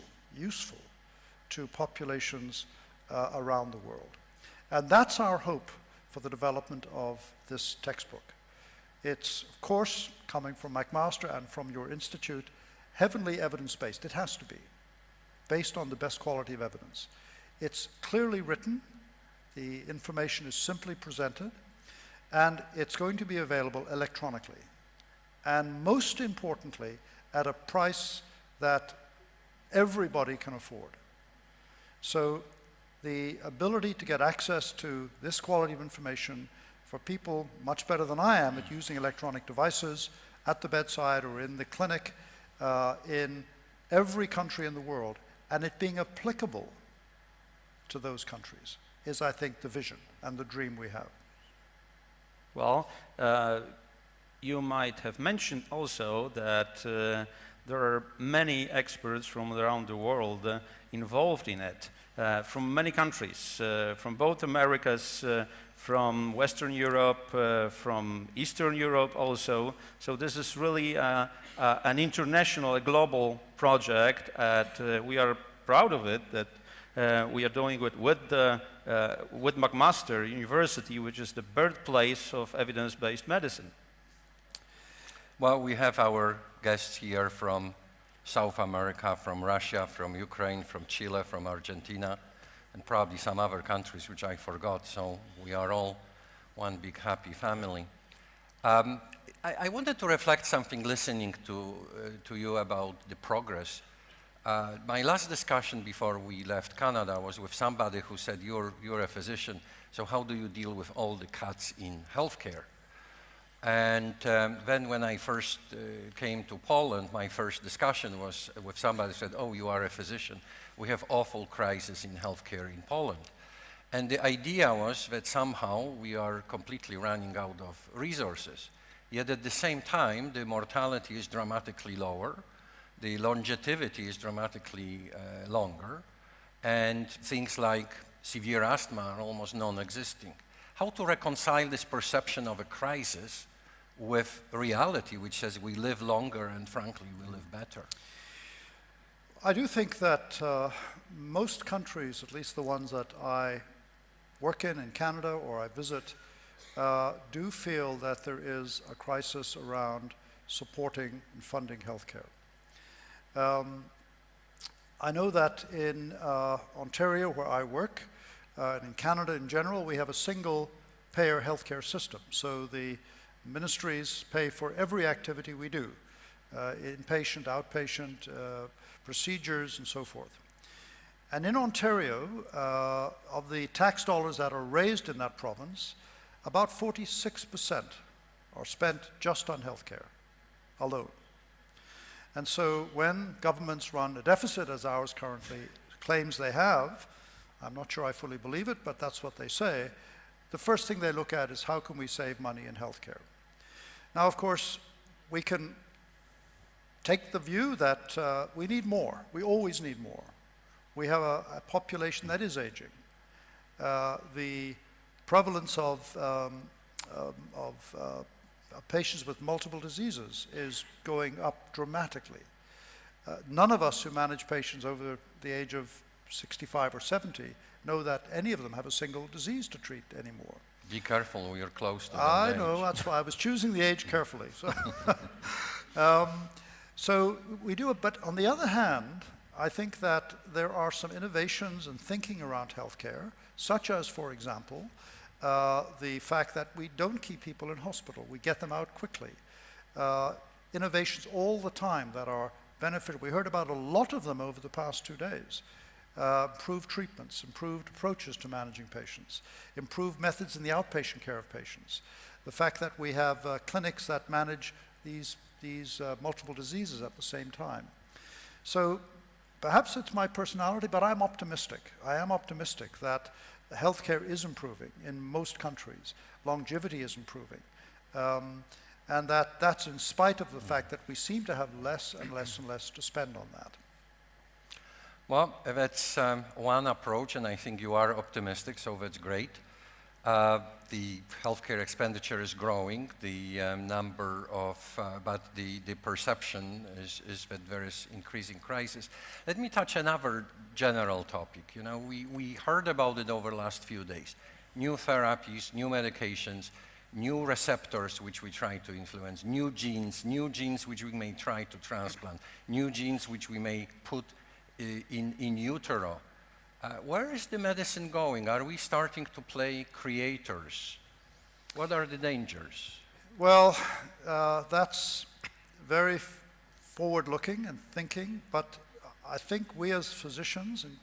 C: to populations around the world? And that's our hope for the development of this textbook. It's, of course, coming from McMaster and from your institute, heavily evidence-based. It has to be, based on the best quality of evidence. It's clearly written, the information is simply presented, and it's going to be available electronically. And most importantly, at a price that everybody can afford. So the ability to get access to this quality of information for people much better than I am at using electronic devices at the bedside or in the clinic in every country in the world, and it being applicable to those countries is, I think, the vision and the dream we have.
A: Well, you might have mentioned also that there are many experts from around the world involved in it, from many countries, from both Americas, from Western Europe, from Eastern Europe also. So this is really an international, a global project, and we are proud of it that we are doing it with McMaster University, which is the birthplace of evidence-based medicine.
B: Well, we have our guests here from South America, from Russia, from Ukraine, from Chile, from Argentina, and probably some other countries which I forgot, so we are all one big happy family. I wanted to reflect something listening to you about the progress. My last discussion before we left Canada was with somebody who said, you're a physician, so how do you deal with all the cuts in healthcare? And then when I first came to Poland, my first discussion was with somebody who said, oh, you are a physician. We have awful crisis in healthcare in Poland. And the idea was that somehow we are completely running out of resources. Yet at the same time, the mortality is dramatically lower, the longevity is dramatically longer, and things like severe asthma are almost non-existing. How to reconcile this perception of a crisis with reality, which says we live longer and frankly we live better?
C: I do think that most countries, at least the ones that I work in Canada or I visit, do feel that there is a crisis around supporting and funding healthcare. I know that in Ontario, where I work, and in Canada in general, we have a single payer healthcare system. So the ministries pay for every activity we do, inpatient, outpatient, procedures, and so forth. And in Ontario, of the tax dollars that are raised in that province, about 46% are spent just on healthcare alone. And so when governments run a deficit, as ours currently claims they have, I'm not sure I fully believe it, but that's what they say, the first thing they look at is how can we save money in healthcare. Now, of course, we can take the view that we need more. We always need more. We have a population that is aging. The prevalence of patients with multiple diseases is going up dramatically. None of us who manage patients over the age of 65 or 70 know that any of them have a single disease to treat anymore.
B: Be careful, we are close to that
C: I
B: age.
C: know, that's why I was choosing the age carefully. So we do it, but on the other hand, I think that there are some innovations and thinking around healthcare, such as, for example, the fact that we don't keep people in hospital, we get them out quickly. Innovations all the time that are beneficial. We heard about a lot of them over the past 2 days. Improved treatments, improved approaches to managing patients, improved methods in the outpatient care of patients. The fact that we have clinics that manage these multiple diseases at the same time. So perhaps it's my personality, but I'm optimistic. I am optimistic that healthcare is improving in most countries. Longevity is improving. And that's in spite of the fact that we seem to have less and less and less to spend on that.
B: Well, that's one approach, and I think you are optimistic, so that's great. The healthcare expenditure is growing, the number of, but the perception is that there is increasing crisis. Let me touch another general topic. You know, we heard about it over the last few days. New therapies, new medications, new receptors which we try to influence, new genes which we may try to transplant, new genes which we may put in utero. Where is the medicine going? Are we starting to play creators? What are the dangers?
C: Well, that's very forward-looking and thinking, but I think we as physicians and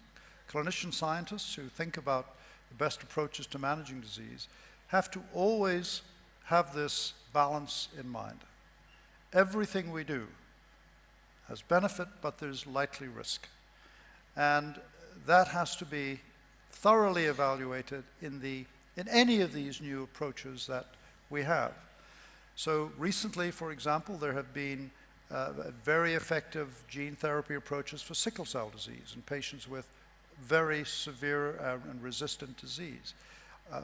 C: clinician scientists who think about the best approaches to managing disease have to always have this balance in mind. Everything we do has benefit, but there's likely risk. And that has to be thoroughly evaluated in any of these new approaches that we have. So recently, for example, there have been very effective gene therapy approaches for sickle cell disease in patients with very severe and resistant disease.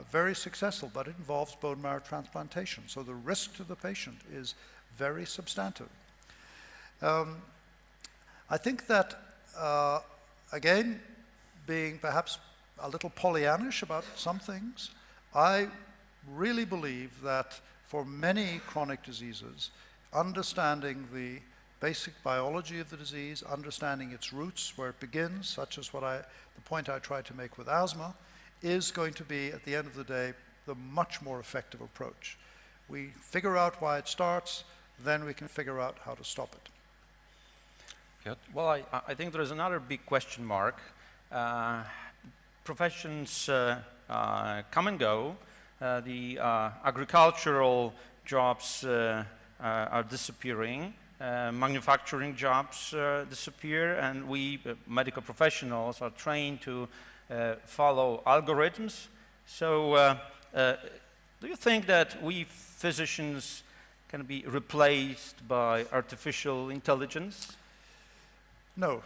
C: Very successful, but it involves bone marrow transplantation. So the risk to the patient is very substantive. I think that, again, being perhaps a little Pollyannish about some things, I really believe that for many chronic diseases, understanding the basic biology of the disease, understanding its roots, where it begins, such as the point I tried to make with asthma, is going to be, at the end of the day, the much more effective approach. We figure out why it starts, then we can figure out how to stop it.
A: Well, I think there is another big question mark. Professions come and go. The agricultural jobs are disappearing, manufacturing jobs disappear, and we medical professionals are trained to follow algorithms. So do you think that we physicians can be replaced by artificial intelligence?
C: No.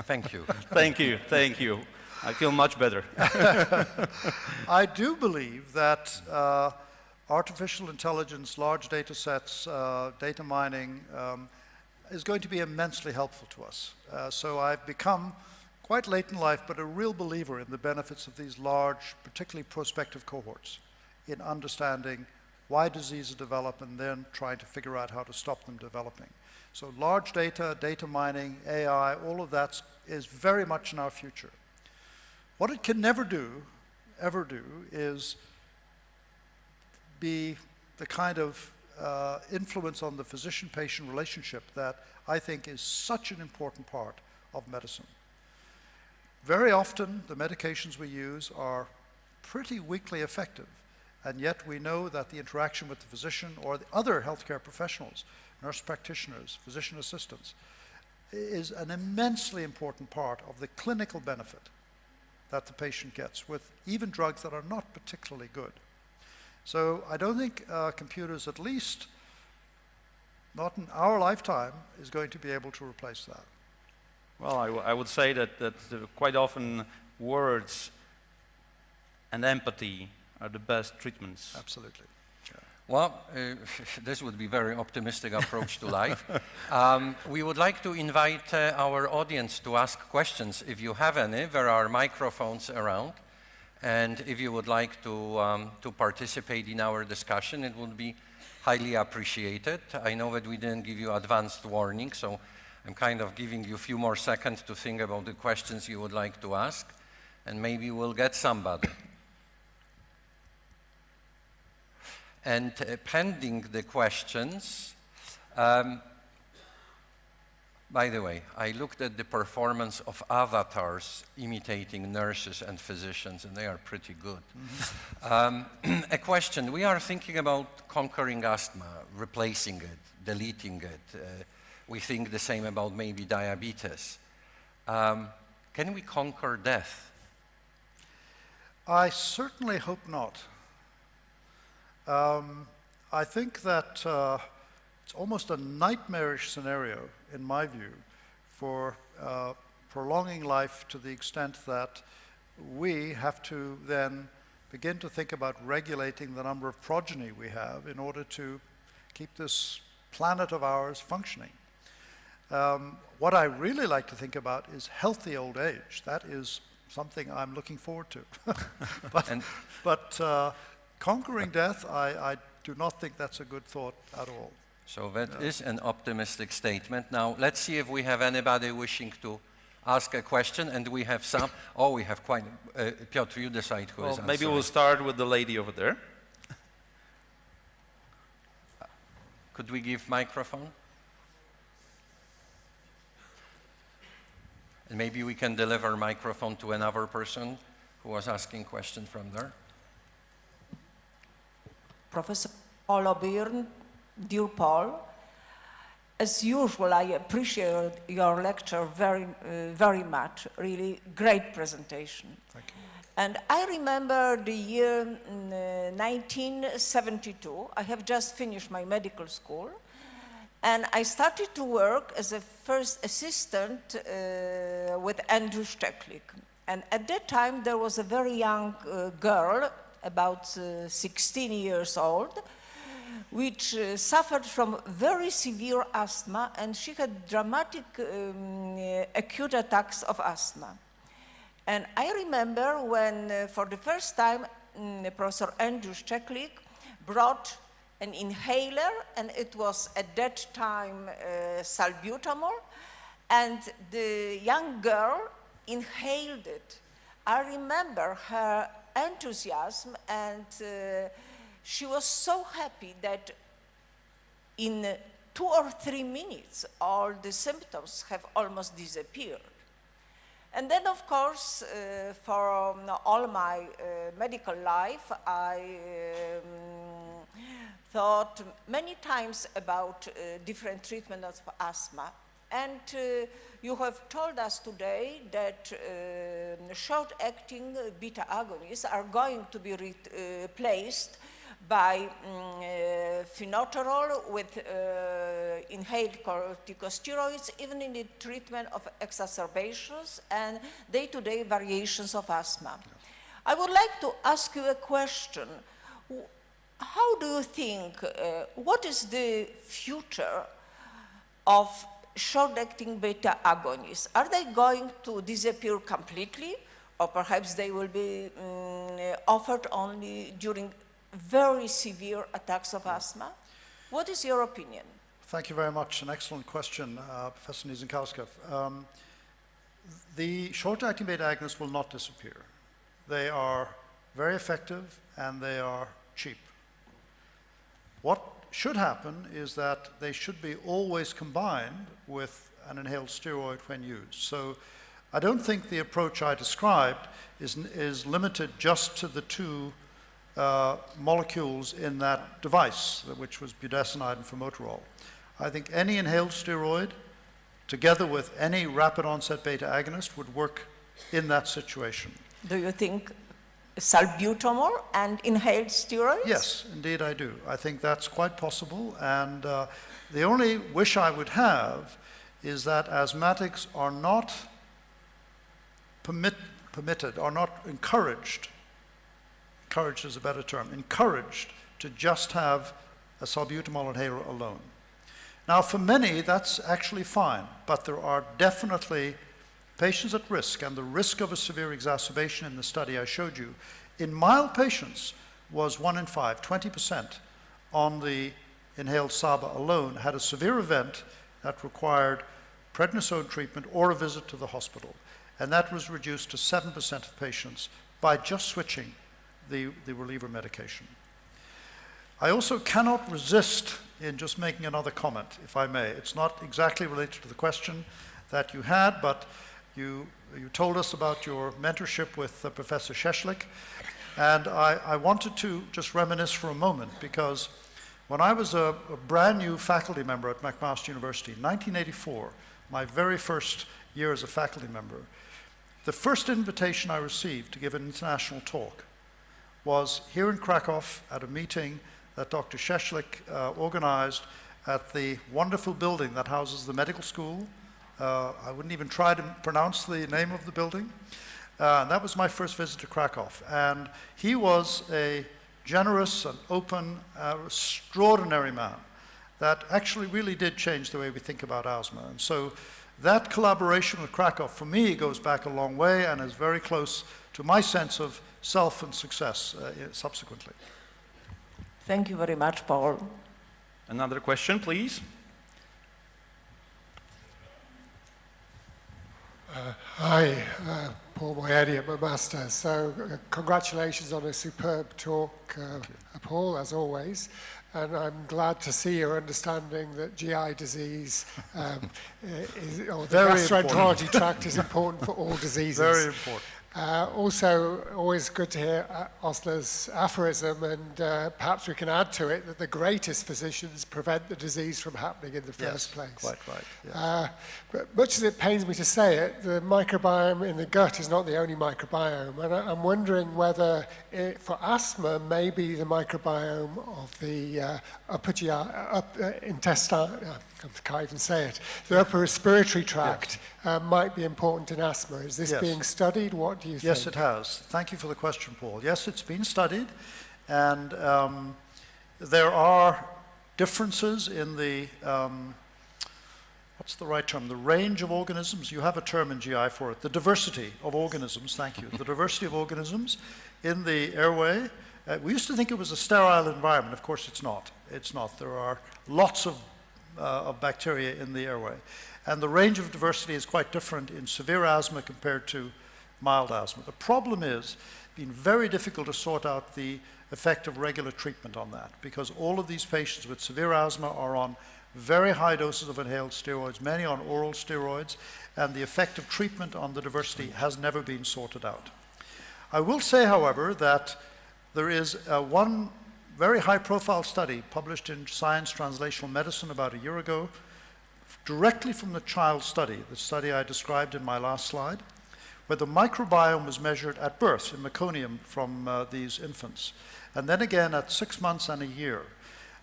B: Thank you.
A: Thank you, thank you. I feel much better.
C: I do believe that artificial intelligence, large data sets, data mining is going to be immensely helpful to us. So I've become, quite late in life, but a real believer in the benefits of these large, particularly prospective cohorts in understanding why diseases develop and then trying to figure out how to stop them developing. So large data, data mining, AI, all of that is very much in our future. What it can never do, ever do, is be the kind of influence on the physician-patient relationship that I think is such an important part of medicine. Very often, the medications we use are pretty weakly effective, and yet we know that the interaction with the physician or the other healthcare professionals, nurse practitioners, physician assistants, is an immensely important part of the clinical benefit that the patient gets with even drugs that are not particularly good. So I don't think computers, at least not in our lifetime, is going to be able to replace that.
A: Well, I would say that quite often words and empathy are the best treatments.
C: Absolutely.
B: Well, this would be a very optimistic approach to life. We would like to invite our audience to ask questions. If you have any, there are microphones around. And if you would like to participate in our discussion, it would be highly appreciated. I know that we didn't give you advanced warning, so I'm kind of giving you a few more seconds to think about the questions you would like to ask, and maybe we'll get somebody. And pending the questions, by the way, I looked at the performance of avatars imitating nurses and physicians, and they are pretty good. A question, we are thinking about conquering asthma, replacing it, deleting it. We think the same about maybe diabetes. Can we conquer death?
C: I certainly hope not. I think that it's almost a nightmarish scenario, in my view, for prolonging life to the extent that we have to then begin to think about regulating the number of progeny we have in order to keep this planet of ours functioning. What I really like to think about is healthy old age. That is something I'm looking forward to. but conquering death, I do not think that's a good thought at all.
B: So that is an optimistic statement. Now, let's see if we have anybody wishing to ask a question, and we have some. Oh, we have quite. Piotr, you decide who is answering.
A: Maybe we'll start with the lady over there.
B: Could we give microphone? And maybe we can deliver microphone to another person who was asking question from there.
D: Professor Paul O'Byrne, dear Paul, as usual, I appreciate your lecture very much. Really great presentation.
C: Thank you.
D: And I remember the year 1972. I have just finished my medical school, and I started to work as a first assistant with Andrew Szczeklik. And at that time, there was a very young girl, about 16 years old, which suffered from very severe asthma, and she had dramatic acute attacks of asthma. And I remember when, for the first time, Professor Andrew Szczeklik brought an inhaler, and it was at that time salbutamol, and the young girl inhaled it. I remember her enthusiasm, and she was so happy that in 2 or 3 minutes all the symptoms have almost disappeared. And then, of course, for all my medical life, I thought many times about different treatments of asthma. And you have told us today that short-acting beta agonists are going to be replaced by phenoterol with inhaled corticosteroids, even in the treatment of exacerbations and day-to-day variations of asthma. Yes. I would like to ask you a question. How do you think, what is the future of short-acting beta agonists? Are they going to disappear completely, or perhaps they will be offered only during very severe attacks of asthma? What is your opinion?
C: Thank you very much. An excellent question, Professor Niesenkowska. The short-acting beta agonists will not disappear. They are very effective and they are cheap. What should happen is that they should be always combined with an inhaled steroid when used. So I don't think the approach I described is limited just to the two molecules in that device, which was budesonide and formoterol. I think any inhaled steroid, together with any rapid onset beta agonist, would work in that situation.
D: Do you think salbutamol and inhaled steroids?
C: Yes, indeed I do. I think that's quite possible, and the only wish I would have is that asthmatics are not permitted, are not encouraged is a better term, encouraged to just have a salbutamol inhaler alone. Now, for many, that's actually fine, but there are definitely patients at risk, and the risk of a severe exacerbation in the study I showed you, in mild patients, was 1 in 5, 20% on the inhaled SABA alone had a severe event that required prednisone treatment or a visit to the hospital. And that was reduced to 7% of patients by just switching the reliever medication. I also cannot resist in just making another comment, if I may. It's not exactly related to the question that you had, but you told us about your mentorship with Professor Šešlik, and I wanted to just reminisce for a moment, because when I was a brand new faculty member at McMaster University in 1984, my very first year as a faculty member, the first invitation I received to give an international talk was here in Krakow at a meeting that Dr. Šešlik organized at the wonderful building that houses the medical school. I wouldn't even try to pronounce the name of the building. That was my first visit to Krakow. And he was a generous and open, extraordinary man that actually really did change the way we think about asthma. And so that collaboration with Krakow, for me, goes back a long way and is very close to my sense of self and success subsequently.
D: Thank you very much, Paul.
A: Another question, please.
E: Hi, Paul Moyedi at McMaster. So congratulations on a superb talk, Paul, as always. And I'm glad to see your understanding that GI disease or the gastroenterology tract is important for all diseases.
C: Very important.
E: Also, always good to hear Osler's aphorism, and perhaps we can add to it that the greatest physicians prevent the disease from happening in the first place.
C: Quite right. Yes.
E: But much as it pains me to say it, the microbiome in the gut is not the only microbiome, and I'm wondering whether for asthma, maybe the microbiome of the upper intestine, I can't even say it, the upper respiratory tract might be important in asthma. Is this being studied? What do you think?
C: Yes, it has. Thank you for the question, Paul. Yes, it's been studied, and there are differences in the, what's the right term, the range of organisms. You have a term in GI for it, the diversity of organisms, thank you. The diversity of organisms in the airway. We used to think it was a sterile environment. Of course, it's not. It's not. There are lots of bacteria in the airway. And the range of diversity is quite different in severe asthma compared to mild asthma. The problem is, it's been very difficult to sort out the effect of regular treatment on that, because all of these patients with severe asthma are on very high doses of inhaled steroids, many on oral steroids, and the effect of treatment on the diversity has never been sorted out. I will say, however, that there is one very high-profile study published in Science Translational Medicine about a year ago, directly from the child study, the study I described in my last slide, where the microbiome was measured at birth in meconium from these infants, and then again at 6 months and a year.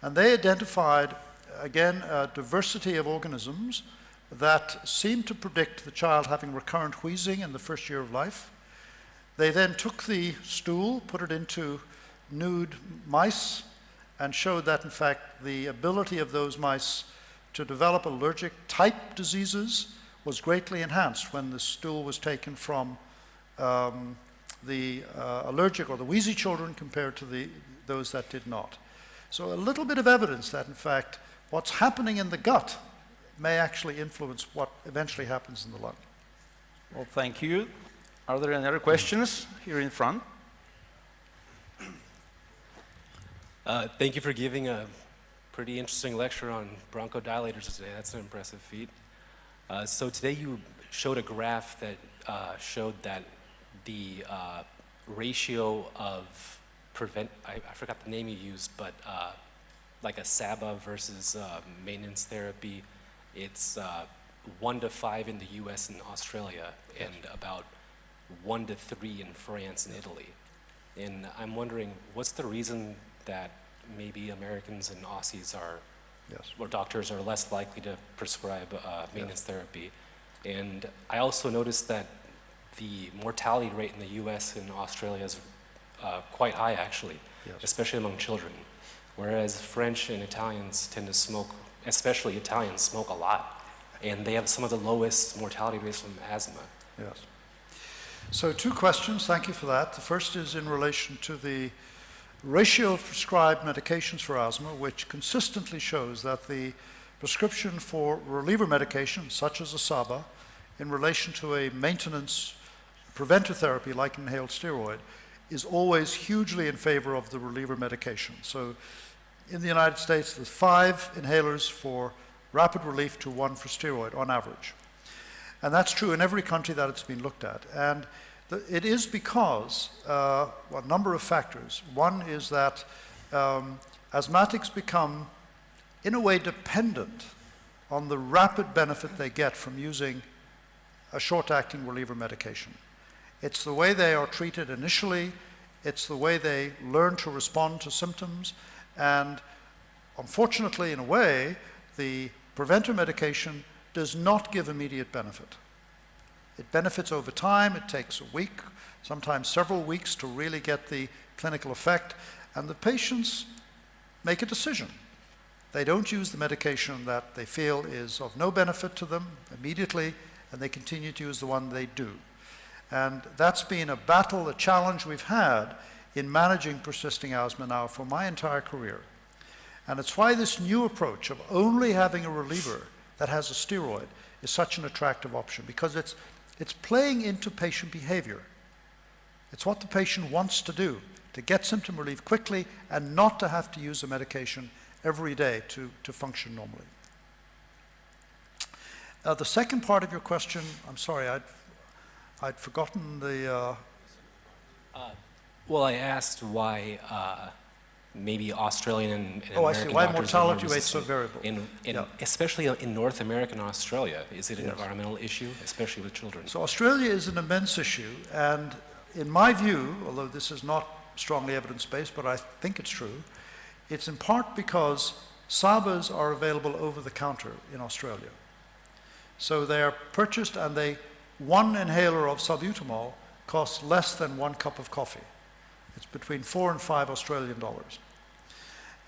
C: And they identified, again, a diversity of organisms that seemed to predict the child having recurrent wheezing in the first year of life. They then took the stool, put it into nude mice, and showed that, in fact, the ability of those mice to develop allergic type diseases was greatly enhanced when the stool was taken from the allergic or the wheezy children compared to those that did not. So a little bit of evidence that, in fact, what's happening in the gut may actually influence what eventually happens in the lung.
A: Well, thank you. Are there any other questions here in front?
F: Thank you for giving a pretty interesting lecture on bronchodilators today. That's an impressive feat. So today you showed a graph that showed that the ratio of I forgot the name you used, but like a SABA versus maintenance therapy, it's 1 to 5 in the US and Australia, and about 1 to 3 in France and Italy. And I'm wondering, what's the reason that maybe Americans and Aussies are, or doctors are less likely to prescribe maintenance therapy? And I also noticed that the mortality rate in the US and Australia is quite high, actually, especially among children. Whereas French and Italians tend to smoke, especially Italians, smoke a lot. And they have some of the lowest mortality rates from asthma.
C: Yes. So 2 questions, thank you for that. The first is in relation to the ratio of prescribed medications for asthma, which consistently shows that the prescription for reliever medication, such as a SABA, in relation to a maintenance preventive therapy like inhaled steroid, is always hugely in favor of the reliever medication. So in the United States, there's 5 inhalers for rapid relief to 1 for steroid on average. And that's true in every country that it's been looked at. And it is because, a number of factors. One is that asthmatics become, in a way, dependent on the rapid benefit they get from using a short-acting reliever medication. It's the way they are treated initially, it's the way they learn to respond to symptoms, and unfortunately, in a way, the preventive medication does not give immediate benefit. It benefits over time. It takes a week, sometimes several weeks to really get the clinical effect, and the patients make a decision. They don't use the medication that they feel is of no benefit to them immediately, and they continue to use the one they do. And that's been a battle, a challenge we've had in managing persisting asthma now for my entire career. And it's why this new approach of only having a reliever that has a steroid is such an attractive option, because it's playing into patient behavior. It's what the patient wants to do, to get symptom relief quickly and not to have to use the medication every day to function normally. The second part of your question, I'm sorry, I'd forgotten the...
F: Well, I asked why maybe Australian and
C: Oh, I
F: American
C: see. Why
F: doctors
C: mortality
F: are
C: rates so
F: resistant.
C: variable.
F: Especially in North America and Australia, is it an environmental issue, especially with children?
C: So Australia is an immense issue, and in my view, although this is not strongly evidence-based, but I think it's true, it's in part because SABAs are available over the counter in Australia. So they are purchased, and one inhaler of salbutamol costs less than 1 cup of coffee. It's between $4 and $5 Australian dollars.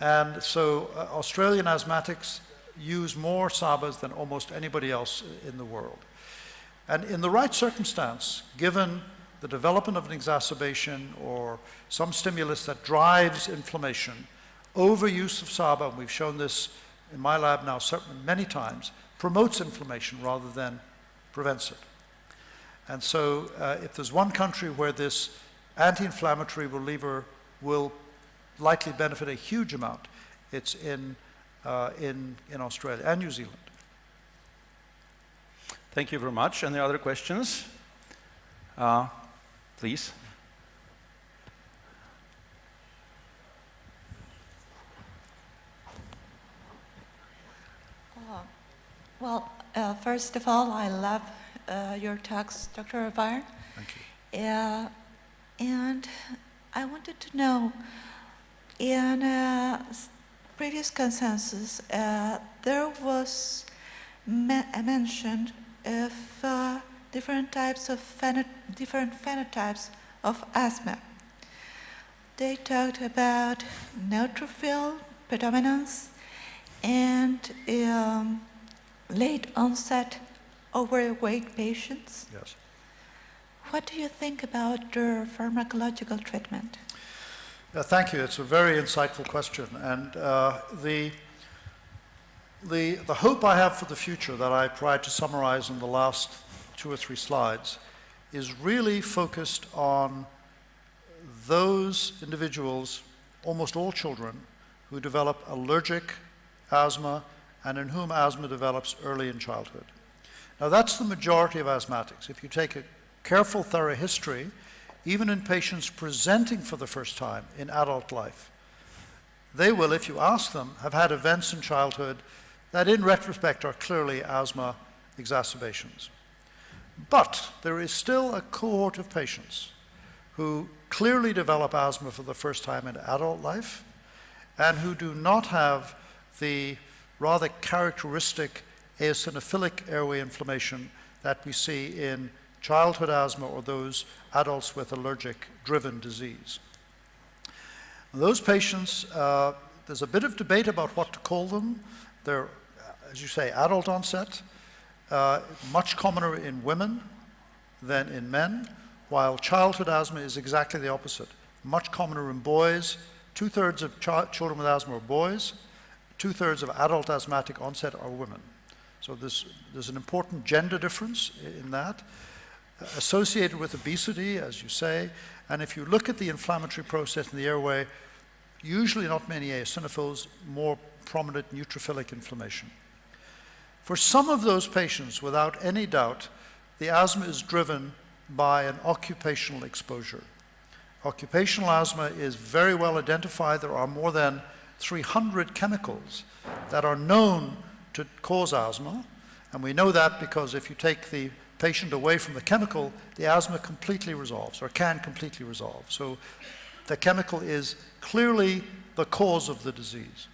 C: And so Australian asthmatics use more SABAs than almost anybody else in the world. And in the right circumstance, given the development of an exacerbation or some stimulus that drives inflammation, overuse of SABA, and we've shown this in my lab now many times, promotes inflammation rather than prevents it. And so if there's one country where this anti-inflammatory reliever will likely benefit a huge amount, it's in Australia and New Zealand.
A: Thank you very much. Any other questions? Please.
G: Well, first of all, I love your talks, Dr. Byrne.
C: Thank you.
G: And I wanted to know, in previous consensus, there was mentioned of different types of different phenotypes of asthma. They talked about neutrophil predominance and late onset overweight patients.
C: Yes.
G: What do you think about their pharmacological treatment?
C: Thank you. It's a very insightful question. And the hope I have for the future that I tried to summarize in the last 2 or 3 slides is really focused on those individuals, almost all children, who develop allergic asthma and in whom asthma develops early in childhood. Now that's the majority of asthmatics. If you take a careful, thorough history, even in patients presenting for the first time in adult life, they will, if you ask them, have had events in childhood that in retrospect are clearly asthma exacerbations. But there is still a cohort of patients who clearly develop asthma for the first time in adult life and who do not have the rather characteristic eosinophilic airway inflammation that we see in childhood asthma or those adults with allergic-driven disease. Those patients, there's a bit of debate about what to call them. They're, as you say, adult onset, much commoner in women than in men, while childhood asthma is exactly the opposite. Much commoner in boys. 2/3 of children with asthma are boys. 2/3 of adult asthmatic onset are women. So there's an important gender difference in that, associated with obesity, as you say. And if you look at the inflammatory process in the airway, usually not many eosinophils, more prominent neutrophilic inflammation. For some of those patients, without any doubt, the asthma is driven by an occupational exposure. Occupational asthma is very well identified. There are more than 300 chemicals that are known to cause asthma, and we know that because if you take the patient away from the chemical, the asthma completely resolves, or can completely resolve. So the chemical is clearly the cause of the disease.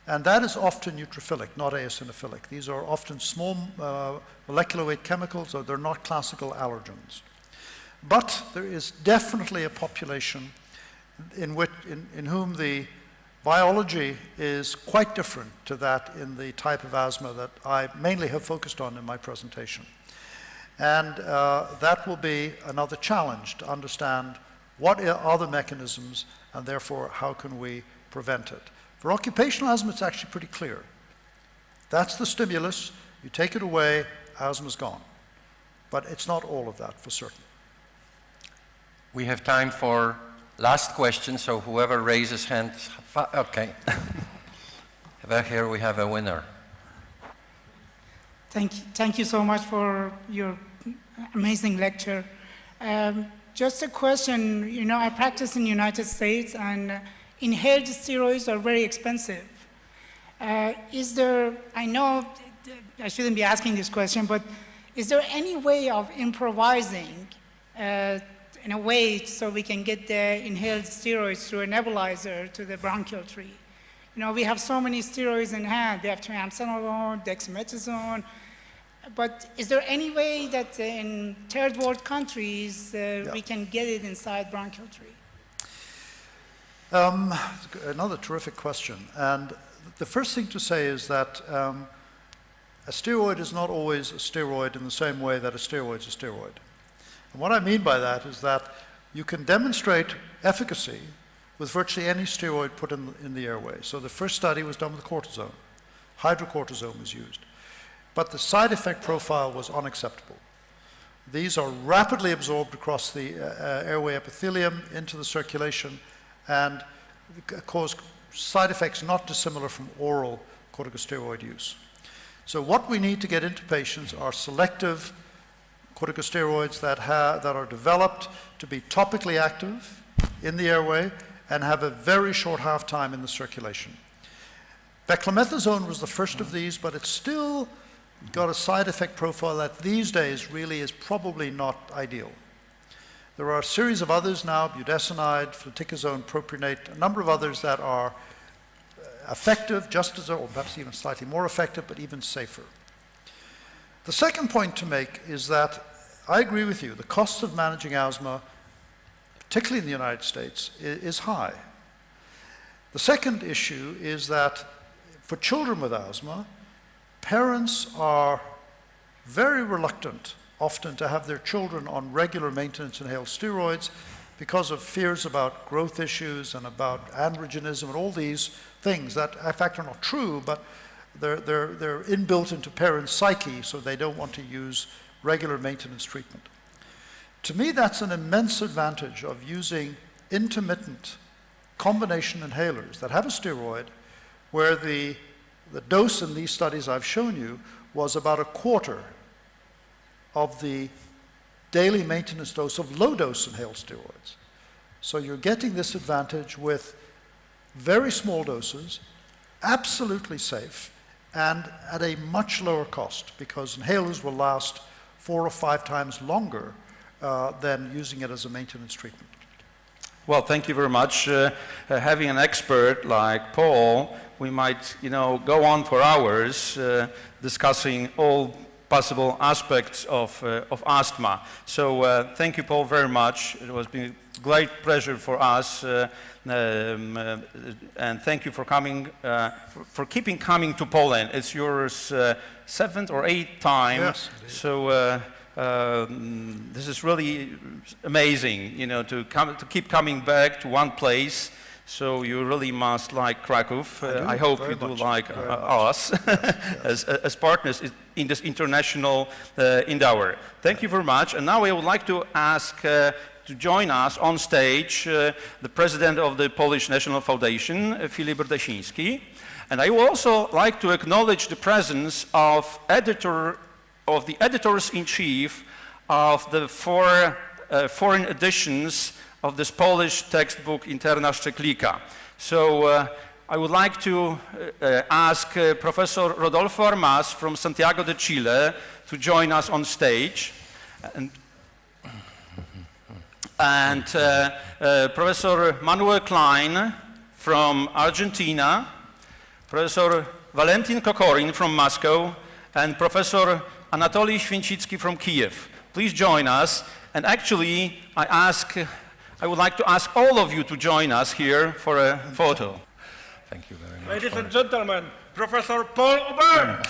C: And that is often neutrophilic, not eosinophilic. These are often small molecular weight chemicals, so they're not classical allergens. But there is definitely a population in whom the biology is quite different to that in the type of asthma that I mainly have focused on in my presentation. And that will be another challenge to understand what are the mechanisms and therefore how can we prevent it. For occupational asthma, it's actually pretty clear. That's the stimulus. You take it away, asthma's gone. But it's not all of that for certain.
B: We have time for last question, so whoever raises hands, okay. Back here we have a winner.
H: Thank you so much for your amazing lecture. Just a question, you know, I practice in the United States and inhaled steroids are very expensive. Is there, I know I shouldn't be asking this question, but is there any way of improvising in a way so we can get the inhaled steroids through a nebulizer to the bronchial tree? You know, we have so many steroids in hand. We have triamcinolone, dexamethasone. But is there any way that in third world countries we can get it inside bronchial tree?
C: Another terrific question. And the first thing to say is that a steroid is not always a steroid in the same way that a steroid is a steroid. And what I mean by that is that you can demonstrate efficacy with virtually any steroid put in the airway. So the first study was done with cortisone. Hydrocortisone was used. But the side effect profile was unacceptable. These are rapidly absorbed across the airway epithelium into the circulation and cause side effects not dissimilar from oral corticosteroid use. So what we need to get into patients are selective corticosteroids that are developed to be topically active in the airway and have a very short half-time in the circulation. Beclomethasone was the first of these, but it's still got a side effect profile that these days really is probably not ideal. There are a series of others now, budesonide, fluticasone, propionate, a number of others that are effective, just as, or perhaps even slightly more effective, but even safer. The second point to make is that I agree with you, the cost of managing asthma, particularly in the United States, is high. The second issue is that for children with asthma, parents are very reluctant often to have their children on regular maintenance inhaled steroids because of fears about growth issues and about androgenism and all these things that in fact are not true, but they're inbuilt into parents' psyche, so they don't want to use regular maintenance treatment. To me, that's an immense advantage of using intermittent combination inhalers that have a steroid, where the dose in these studies I've shown you was about a quarter of the daily maintenance dose of low-dose inhaled steroids. So you're getting this advantage with very small doses, absolutely safe, and at a much lower cost, because inhalers will last 4 or 5 times longer than using it as a maintenance treatment.
A: Well, thank you very much. Having an expert like Paul, we might, go on for hours discussing all possible aspects of asthma. So thank you, Paul, very much. It was been a great pleasure for us, and thank you for coming, for keeping coming to Poland. It's your 7th or 8th time.
C: Yes,
A: so this is really amazing, to keep coming back to one place. So you really must like Krakow. I hope you do like us as partners in this international endeavor. Thank you very much. And now I would like to ask to join us on stage the president of the Polish National Foundation, Filip Berdasiński. And I would also like to acknowledge the presence of the editors-in-chief of the 4 foreign editions of this Polish textbook Interna Szczeklika. So I would like to ask Professor Rodolfo Armas from Santiago de Chile to join us on stage. And Professor Manuel Klein from Argentina, Professor Valentin Kokorin from Moscow, and Professor Anatoly Święcicki from Kiev. Please join us. And actually, I would like to ask all of you to join us here for a photo.
B: Thank you very much.
I: Ladies and gentlemen, Professor Paul Aubert.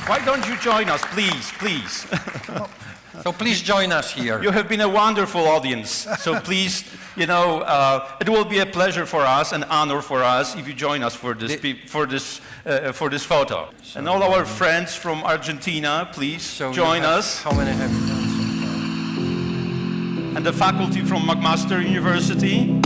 A: Why don't you join us, please?
B: So please join us here.
A: You have been a wonderful audience. So please, it will be a pleasure for us, an honor for us, if you join us for this photo. And all our friends from Argentina, please join us.
B: How many have you done so far?
A: And the faculty from McMaster University.